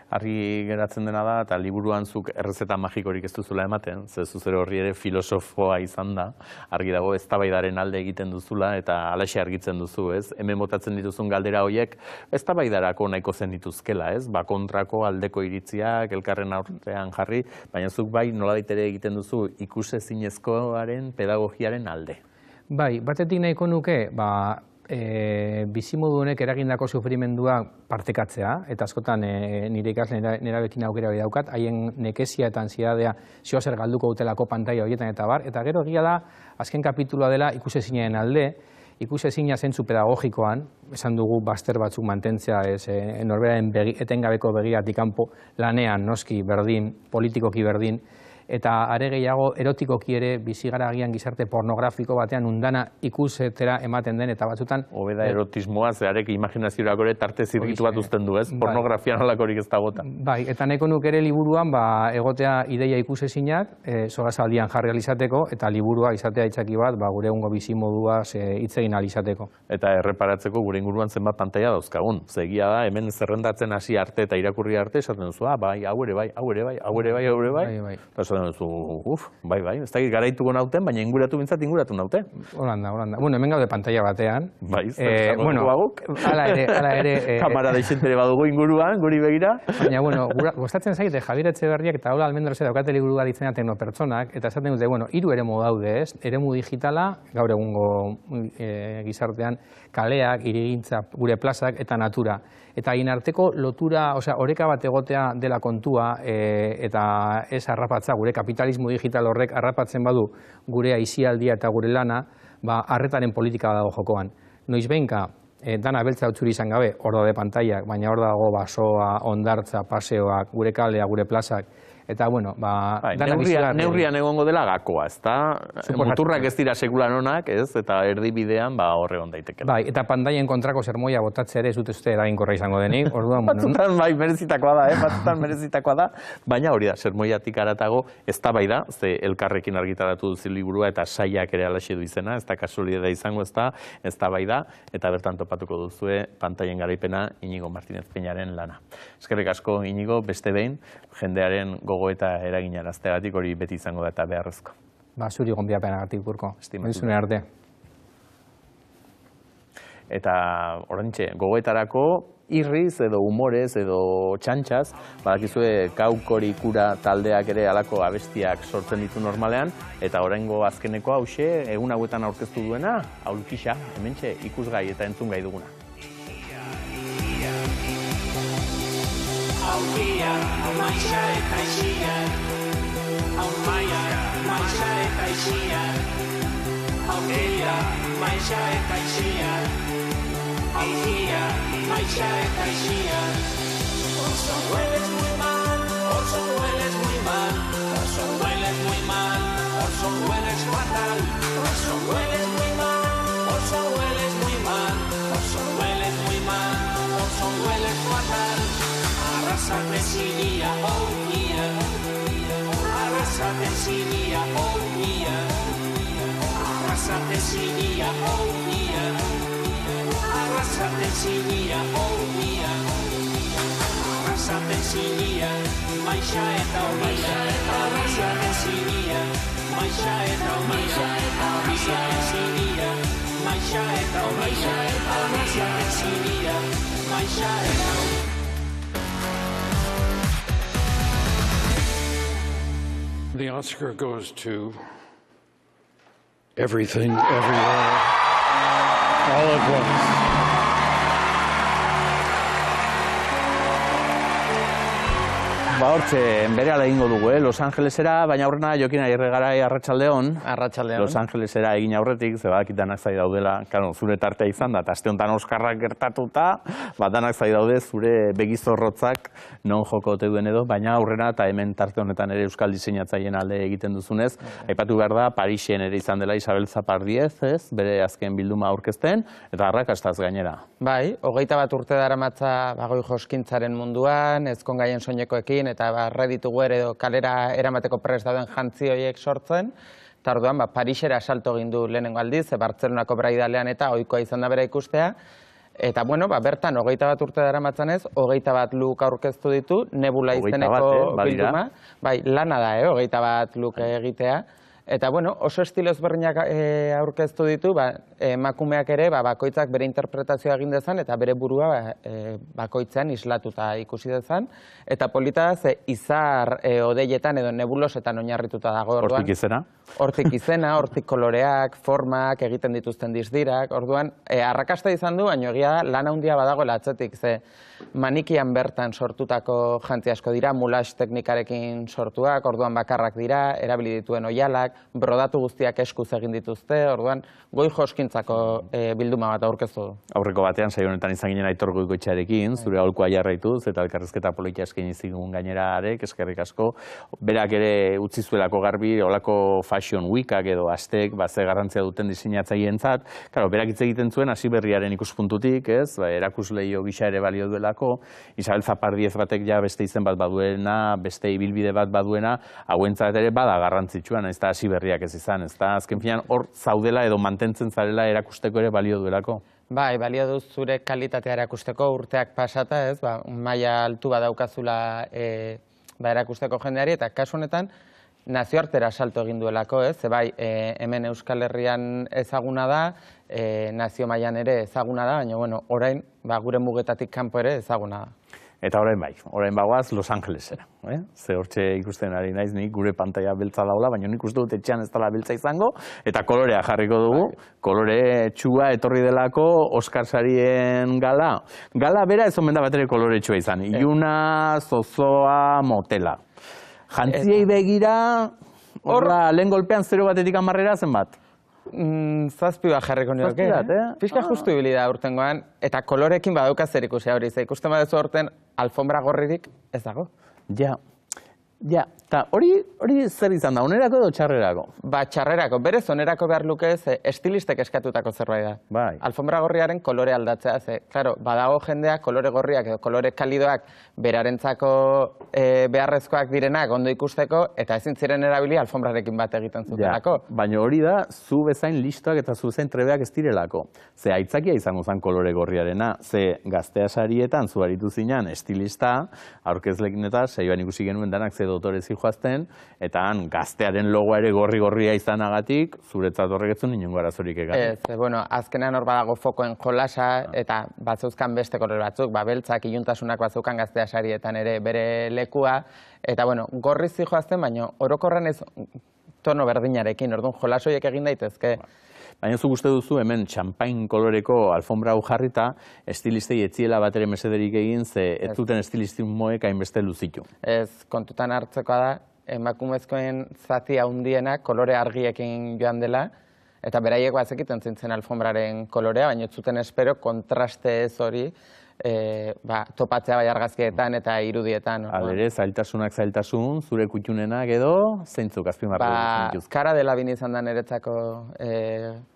Argi geratzen dena da, eta liburuan zuk errezeta magikorik ez duzula ematen, ze zuzero horri ere filosofoa izan da, argi dago eztabaidaren alde egiten duzula, eta halaxe argitzen duzu, ez? Hemen botatzen dituzun galdera horiek, eztabaidarako nahiko zen dituzkela, ez? Kontrako aldeko iritziak, elkarren aurrean jarri, baina zuk bai nolabait ere egiten duzu ikusezinezkoaren pedagogiaren alde. Bai, batetik nahiko nuke, bizimodu honek eragindako sufrimendua partekatzea, eta askotan nire ikasle nerabekin aukera hori daukat, haien nekezia eta ansiedadea zer galduko dutelako pantaila horietan eta bar, eta gero egia da, azken kapitulua dela ikusezinaren alde, ikusezina zentzu pedagogikoan, esan dugu bazter batzuk mantentzea, norberaren etengabeko begiratik kanpo lanean, noski berdin, politikoki berdin, eta are gehiago erotikoki ere bizi gara agian gizarte pornografiko batean undana ikusetera ematen den eta batzutan hobeda erotismoa zearek imaginaziorako ere tarte zirrikitu bat uzten du, ez? Pornografian halakorik ez dagota. Bai, eta nahiko nuke ere liburuan egotea ideia ikusezinak solasaldian jarri alizateko eta liburua izatea itzaki bat gure egungo bizimodua hitz egin alizateko. Eta erreparatzeko gure inguruan zenbat pantaila dauzkagun. Zegia da, hemen zerrendatzen hasi arte eta irakurri arte esaten duzu, bai, hau ere bai, hau ere bai, hau ere bai, hau ere bai. Bai, ez dakit garaituko nauten, baina inguratu naute. Holanda. Bueno, hemen gaude pantaila batean. Bai, bueno, hala ere... Kamara deixentere badugu inguruan, guri begira. Baina, bueno, gustatzen zaite, Javier Etxeberriak eta Ola Almendroze daukate liburua ditzena teknopertsonak, eta esaten dute, bueno, 3 eremu daude, ez? Eremu digitala, gaur egungo gizartean, kaleak, hirigintza, gure plazak eta natura. Eta hain arteko lotura, oreka bat egotea dela kontua eta ez harrapatza, gure kapitalismo digital horrek harrapatzen badu gure aisialdia eta gure lana, arretaren politika dago jokoan. Noiz behinka, dana beltza utzuri izan gabe, hor daude pantailak, baina hor dago basoa, hondartza, paseoak, gure kalea, gure plazak, eta, bueno, neurrian egongo dela gakoa, ez da? Muturrak ez dira sekulan honak, ez? Eta erdibidean, horre hon daitekela. Bai, eta pandaien kontrako sermoia botatzea ere, ez dut uste eraginkorra izango denik, orduan... Batzutan, bai, merezitakoa da, baina hori da, sermoiatik aratago, ez da bai da, ze elkarrekin argitaratu duzi liburua, eta saiak ere alaxe du izena, ez da kasualidadea izango, ez da bai da, eta bertan topatuko duzue pantaien garaipena Iñigo Martínez Peñaren lana. Eskerrik asko, Iñigo, beste behin, jendearen gogo eta eraginarazteagatik hori beti izango da eta beharrezko. Zuri gonbidapenagatik, Urko. Estimazune arte. Eta orantxe, gogoetarako irriz edo humorez edo txantxaz, badakizue Kaukori Kura taldeak ere halako abestiak sortzen ditu normalean, eta oraingo azkeneko hauxe, egun hauetan aurkeztu duena, aulkixa, hementxe ikusgai eta entzungai duguna. Aurkia, maisa eta isia. Aurkia, maisa eta isia. Aurkia, maisa eta isia. Aurkia, maisa eta isia. Oso hueles muy mal, oso hueles muy mal. Oso hueles muy mal, oso hueles fatal. Oso hueles muy mal, oso hueles muy mal. Oso hueles muy mal, oso hueles fatal. Arrasate siria, oh mía. Arrasate siria, oh mía. Arrasate siria, oh mía. Arrasate siria, oh mía. izaten zinia, maixa eta omia, izaten zinia, maixa eta omia, izaten zinia, maixa eta omia, izaten zinia, maixa eta omia. The Oscar goes to Everything, Everywhere, All at Once. Hortxe, berehala egingo dugu, Los Angelesera, baina aurrena Jokin Agirregarai arratsaldeon. Arratsaldeon. Los Angelesera egin aurretik, ze badakit danak zai daudela, claro, zure tartea izan da, eta aste honetan Oskarrak gertatuta, danak zai daude zure begizorrotzak non joko ote duen edo, baina aurrena eta hemen tarte honetan ere euskal diseinatzaileen alde egiten duzunez, aipatu behar da, Parisen ere izan dela Isabel Zapardiez, ez, bere azken bilduma aurkezten, eta arrakastaz gainera. Bai, 21 urte daramatza bagoi joskintzaren munduan, ezkongaien soinekoekin, eta barra ditugu ere kalera eramateko prest dauden jantzi horiek sortzen, eta orduan Parisera salto egin du lehenengo aldiz, Bartzelonako Braidalean eta ohikoa izan da bera ikustea, eta bueno, bertan 21 urte daramatzanez, 21 look aurkeztu ditu, Nebula izeneko bilduma, bai, lana da, 21 look egitea, eta bueno, oso estilo ezberdinak aurkeztu ditu, emakumeak ere bakoitzak bere interpretazioa egin dezan eta bere burua bakoitzean islatuta ikusi dezan, eta polita da ze izar odeietan edo nebulosetan oinarrituta dago. Hortik izena? Hortik izena, hortik koloreak, formak, egiten dituzten dizdirak, orduan arrakasta izan du, baina egia da lan handia badagoela atzetik, ze manikian bertan sortutako jantzi asko dira, mulage teknikarekin sortuak, orduan bakarrak dira, erabili dituen oialak, brodatu guztiak eskuz egin dituzte, orduan goi joskintzako bilduma bat aurkeztu du. Aurreko batean saio honetan izan ginen Aitor Goikoetxearekin, zure aholkoa jarraituz eta elkarrizketa politia eskaini zigun gainera arek, eskerrik asko. Berak ere utzi zuelako garbi, olako Fashion Weekak edo astek, ze garrantzia duten diseinatzaileentzat. Claro, berak hitz egiten zuen hasiberriaren ikuspuntutik, ez? Erakusleio gisa ere balio duelako. Isabel Zapardiez batek ja beste izen bat baduena, beste ibilbide bat baduena, hauentzat ere bada garrantzitsua, ez da hasiberriak ez izan, ez da azken finean hor zaudela edo mantentzen zarela erakusteko ere balio duelako. Bai, balio du zure kalitatea erakusteko urteak pasata, ez? Maila altu badaukazula erakusteko jendeari, eta kasu honetan nazioartera salto egin duelako, ez? Bai, hemen Euskal Herrian ezaguna da, nazio mailan ere ezaguna da, baina bueno, orain gure mugetatik kanpo ere ezaguna da. Eta orain bagoaz Los Angelesera. Ze hortxe ikusten ari naiz nik gure pantaila beltza daula, baina nik uste dut etxean ez dela beltza izango, eta kolorea jarriko dugu, kolore txua etorri delako Oskar sarien gala. Gala bera ez omen da bat ere kolore txua izan, iluna, zozoa, motela. Jantziei begira, horra lehen golpean 0 batetik 10 zenbat? 7 bat jarriko nioke. Pixka justu ibili da urtengoan, eta kolorekin badauka zer ikusia hori, ze ikusten badezu horten alfombra gorririk ez dago. Ja, eta hori zer izan da, onerako edo txarrerako? Txarrerako, berez onerako behar luke estilistek eskatutako zerbait da. Bai. Alfombra gorriaren kolore aldatzea, ze, claro, badago jendeak kolore gorriak edo kolore kalidoak berarentzako beharrezkoak direnak ondo ikusteko, eta ezin ziren erabili alfombrarekin bat egiten zutenako. Baina hori da, zu bezain listoak eta zu bezain trebeak ez direlako. Ze aitzakia izango zen kolore gorriarena, ze gaztea sarietan zu aritu zinan estilista, aurkezlekin eta saioan ikusi genuen danak ze dotore zijoazten, eta han gaztearen logoa ere gorri-gorria izanagatik, zuretzat horregetzun inongo arazorik egan. Ez, bueno, azkenean hor badago fokoen jolasa, eta batzeuzkan beste kolore batzuk, beltzak iluntasunak batzeukan gaztea sarietan ere bere lekua, eta bueno, gorri zijoazten, baina orokorren ez tono berdinarekin, orduan jolasoiek egin daitezke. Baina zuk uste duzu hemen txampain koloreko alfombra hau jarrita, estilistei etziela bat ere mesederik egin, ze ez zuten estilismoek hainbeste luzitu. Ez, kontutan hartzekoa da, emakumezkoen zati handienak kolore argiekin joan dela, eta beraiek bazekiten zintzen alfombraren kolorea, baina ez zuten espero kontraste ez hori topatzea bai argazkietan eta irudietan. Alere, zailtasun, zure kutxunenak edo, zeintzuk azpimarra dutzen dituz? Cara Delevingne izan da niretzako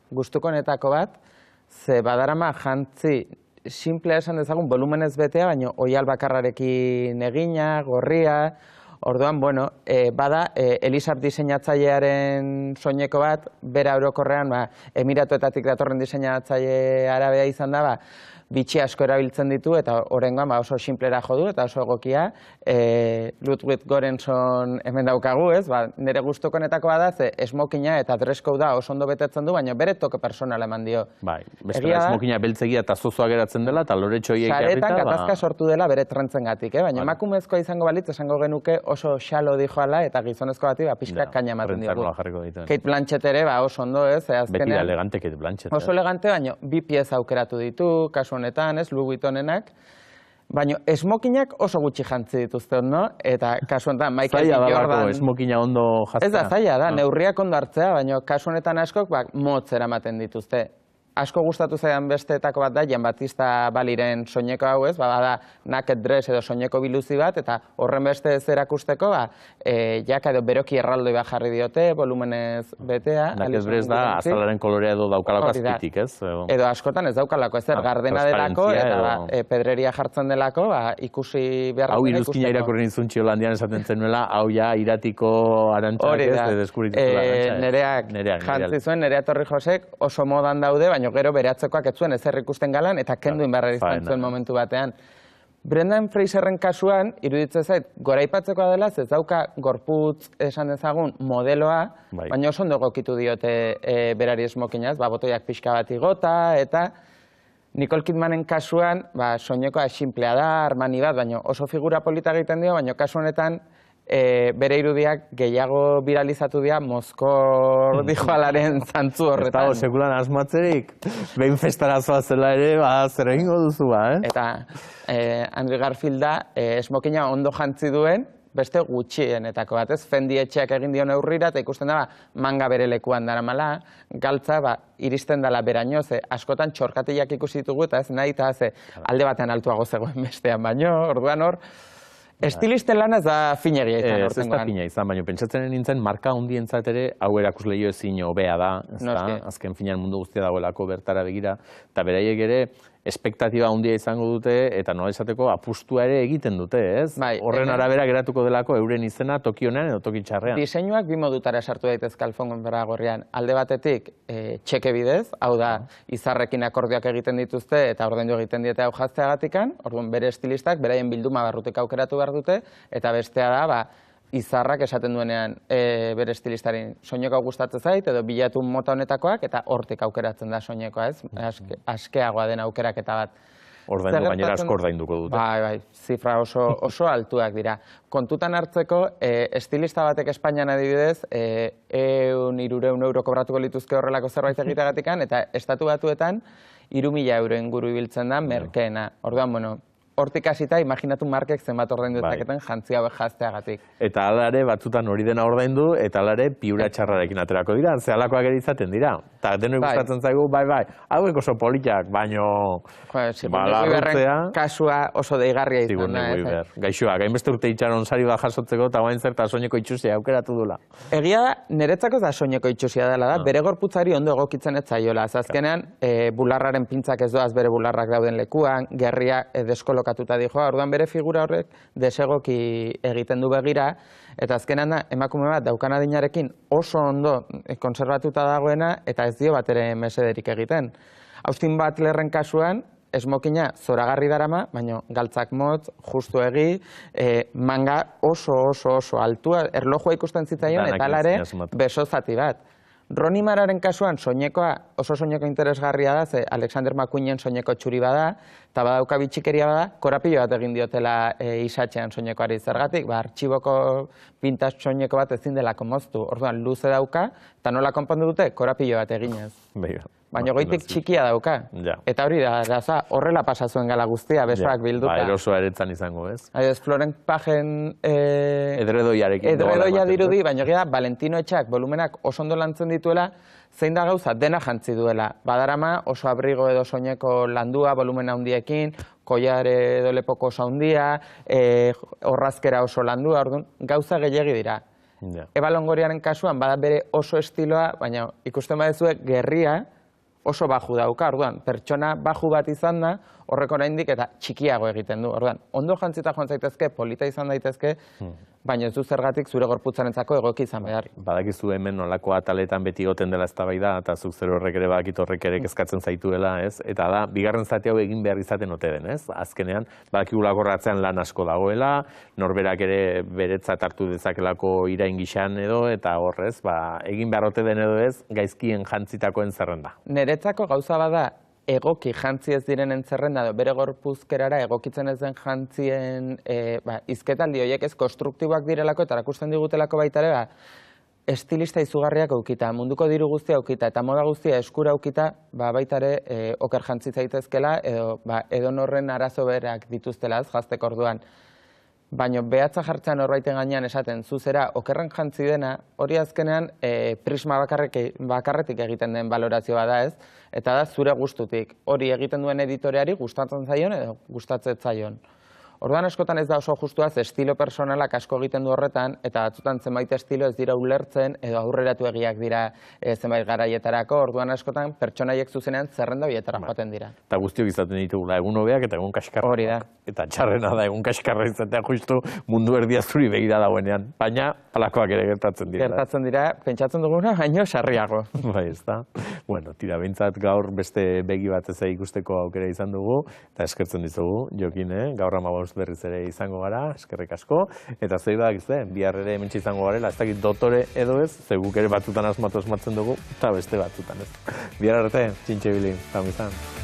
gustukonetako bat, ze badarama jantzi simplea esan dezagun volumenez betea, baina oial bakarrarekin egina, gorria, Orduan, bueno, bada, Elisab diseinatzailearen soineko bat, bera orokorrean, Emiratuetatik datorren diseinatzaile arabea izan da, bitxi asko erabiltzen ditu, eta horrengoan oso simplera jo du, eta oso egokia. Ludwig Göransson hemen daukagu, ez? Nire gustukoenetako bada, ze esmokina eta dress codea oso ondo betetzen du, baina bere toke personala eman dio. Bai, bestela esmokina beltzegia eta zozoa geratzen dela, eta loretxo hiek jarrita... Saretan gatazka sortu dela bere trentzengatik, baina emakumezkoa izango balitz esango genuke oso xalo dijoala, eta gizonezko bati pixka kaina ematen digu. Kate Blanchett ere oso ondo, ez? Beti da elegante Kate Blanchett. Oso elegante, baina bi pieza aukeratu ditu, kasu honetan, ez, Louis Vuittonenak, baina esmokinak oso gutxi jantzi dituzte ondo, eta kasu honetan Michael B. Jordan... Zaila da esmokina ondo jaztea. Ez da, zaila da, neurriak ondo hartzea, baina kasu honetan askok motz eramaten dituzte. Asko gustatu zaidan besteetako bat da, Jean Baptista Baliren soineko hau, ez, bada naked dress edo soineko biluzi bat, eta horren beste ez erakusteko, jaka edo beroki erraldoi bat jarri diote, volumenez betea. Naked dress da, azalaren kolorea edo daukalako azpitik, ez? Edo askotan ez daukalako, ez gardena delako, eta pedreria jartzen delako, ikusi behar hau iruzkina irakurren izun Txiolandian esaten zenuela, hau ja iratiko arantxak ez, deskubritzula arantxak. Nereak jantzi zuen, Nerea Torrijosek oso modan daude, baina gero bere atzekoak ez zuen ezer ikusten galan, eta kendu inbarra izan zuen momentu batean. Brendan Fraserren kasuan, iruditzen zait, goraipatzekoa dela, ez dauka gorputz esan dezagun modeloa, baina oso ondo egokitu diote berari esmokinaz, botoiak pixka bat igota, eta Nicole Kidmanen kasuan, soinekoa sinplea da, Armani bat, baina oso figura polita egiten dio, baina kasu honetan, bere irudiak gehiago viralizatu dira Mozkor dijoalaren zantzu horretan. Eta sekulan asmatzerik, behin festarazoa zela ere, zer egingo duzu Eta Andrew Garfield da, esmokina ondo jantzi duen, beste gutxienetako bat, ez? Fendi etxeak egin dio neurrira, eta ikusten da, manga bere lekuan daramala, galtza, iristen dela beraino, ze askotan txorkatiak ikusi ditugu, eta ez nahi, eta alde batean altuago zegoen bestean baino, orduan hor, estilisten lan ez da finegia izan. Ez da fina izan, baina pentsatzen nintzen marka hundientzat ere hau erakusleio ezin hobea da, azken finean mundu guztia dagoelako bertara begira, eta beraiek ere espektatiba handia izango dute eta nola esateko apustua ere egiten dute, ez? Horren arabera geratuko delako euren izena toki honean edo toki txarrean. Diseinuak bi modutara sartu daitezke alfongon beragorrian. Alde batetik txeke bidez, hau da izarrekin akordioak egiten dituzte eta ordaindu egiten diete hau jazteagatikan, orduan bere estilistak beraien bilduma barrutik aukeratu behar dute, eta bestea da, izarrak esaten duenean bere estilistaren soineko gustatzen zait, edo bilatu mota honetakoak, eta hortik aukeratzen da soinekoa, ez? Askeagoa den aukeraketa bat. Ordaindu gainera asko ordainduko dute. Bai, zifra oso altuak dira. Kontutan hartzeko, estilista batek Espainian adibidez, 100-300 euro kobratuko lituzke horrelako zerbait egiteagatikan, eta Estatu Batuetan 3.000 euro inguru ibiltzen da merkeena. Orduan, bueno, hortik hasita, imaginatu markek zenbat ordaindu dezaketen jantzi hauek jazteagatik. Eta hala ere, batzutan hori dena ordaindu, eta hala ere, piura txarrarekin aterako dira, ze halakoak ere izaten dira. Eta denoi gustatzen zaigu, hauek oso politak, baino... Sigourney kasua oso deigarria izan da. Gaixoak, hainbeste urte itxaron sari bat jasotzeko, eta guain zerta soineko itxusia aukeratu dula. Egia da, niretzako da soineko itxusia dela da, bere gorputzari ondo egokitzen ez zaiola. Azkenean, bularraren pintzak ez doaz bere bularrak dauden lekuan, gerria deskolokatuta dijoa, orduan bere figura horrek desegoki egiten du begira, eta azkenean da, emakume bat daukan adinarekin oso ondo konservatuta dagoena, eta ez dio bat ere mesederik egiten. Austin Butlerren kasuan, esmokina zoragarri darama, baina galtzak motz, justu egi, manga oso altua, erlojua ikusten zitzaion, eta alare beso zati bat. Rooney Mararen kasuan soinekoa oso soineko interesgarria da, ze Alexander McQueenen soineko txuri bada, eta badauka bitxikeria bada, korapilo bat egin diotela isatxean soinekoari zergatik, artxiboko vintage soineko bat ezin delako moztu, orduan luze dauka, eta nola konpondu dute, korapilo bat eginez. Baina goitik txikia dauka. Eta hori da, horrela pasa zuen gala guztia, besoak bilduta. Erosoa eretzan izango, ez? Florent Pagen... Edredoiarekin. Edredoia dirudi, baina gira, Valentino Etxak volumenak oso ondo lantzen dituela, zein da gauza, dena jantzi duela. Badarama oso abrigo edo soineko landua, volumena handiekin, koilar edo lepoko oso handia, orrazkera oso landua, orduan, gauza gehiagi dira. Eva Longoriaren kasuan, bada bere oso estiloa, baina ikusten badezue gerria, oso baju dauka, orduan, pertsona baju bat izan da, horrek oraindik eta txikiago egiten du. Orduan, ondo jantzita joan zaitezke, polita izan daitezke, baina ez du zergatik zure gorputzarentzako egoki izan behar. Badakizu hemen nolako ataletan beti goten dela eztabaida eta zuk zer horrek ere badakit horrek ere kezkatzen zaituela, ez? Eta da, bigarren zati hau egin behar izaten ote den, ez? Azkenean, badakigulako ratzean lan asko dagoela, norberak ere beretzat hartu dezakelako irain gixan edo, eta horrez, egin behar ote den edo ez, gaizkien jantzitakoen zerrenda. Niretzako gauza bada, egoki jantzi ez direnen zerrenda, bere gorpuzkerara egokitzen ez den jantzien izketaldi horiek ez konstruktiboak direlako eta erakusten digutelako baita ere, estilista izugarriak aukita, munduko diru guztia aukita eta moda guztia eskura aukita, baita ere oker jantzi zaitezkela edo norren arazo berak dituztela ez jazteko orduan. Baina behatza jartzean horbaiten gainean esaten, zuzera okerren jantzi dena, hori azkenean prisma bakarretik egiten den balorazioa da ez, eta da zure gustutik. Hori egiten duen editoreari gustatzen zaion edo gustatzen zaion. Orduan askotan ez da oso justuaz estilo personalak asko egiten du horretan, eta batzutan zenbait estilo ez dira ulertzen edo aurreratu egiak dira zenbait garaietarako, orduan askotan pertsonaiek zuzenean zerrenda horietara joaten dira. Eta guztiok izaten ditugula, egun hobeak eta egun kaskarra. Hori da. Eta txarrena da, egun kaskarra izatea justu mundu erdia zuri begira dagoenean, baina halakoak ere gertatzen dira. Gertatzen dira, pentsatzen duguna, baino sarriago. Bai, ez da. Bueno, tira, behintzat gaur beste begi bat ez ikusteko aukera izan dugu, eta eskertzen dizugu, Jokin, gaur 15 berriz ere izango gara, eskerrik asko, eta zei badakizue, bihar ere hementxe izango garela, ez dakit dotore edo ez, ze guk ere batzutan asmatzen dugu, eta beste batzutan ez. Bihar arte, txintxe bilin, izan.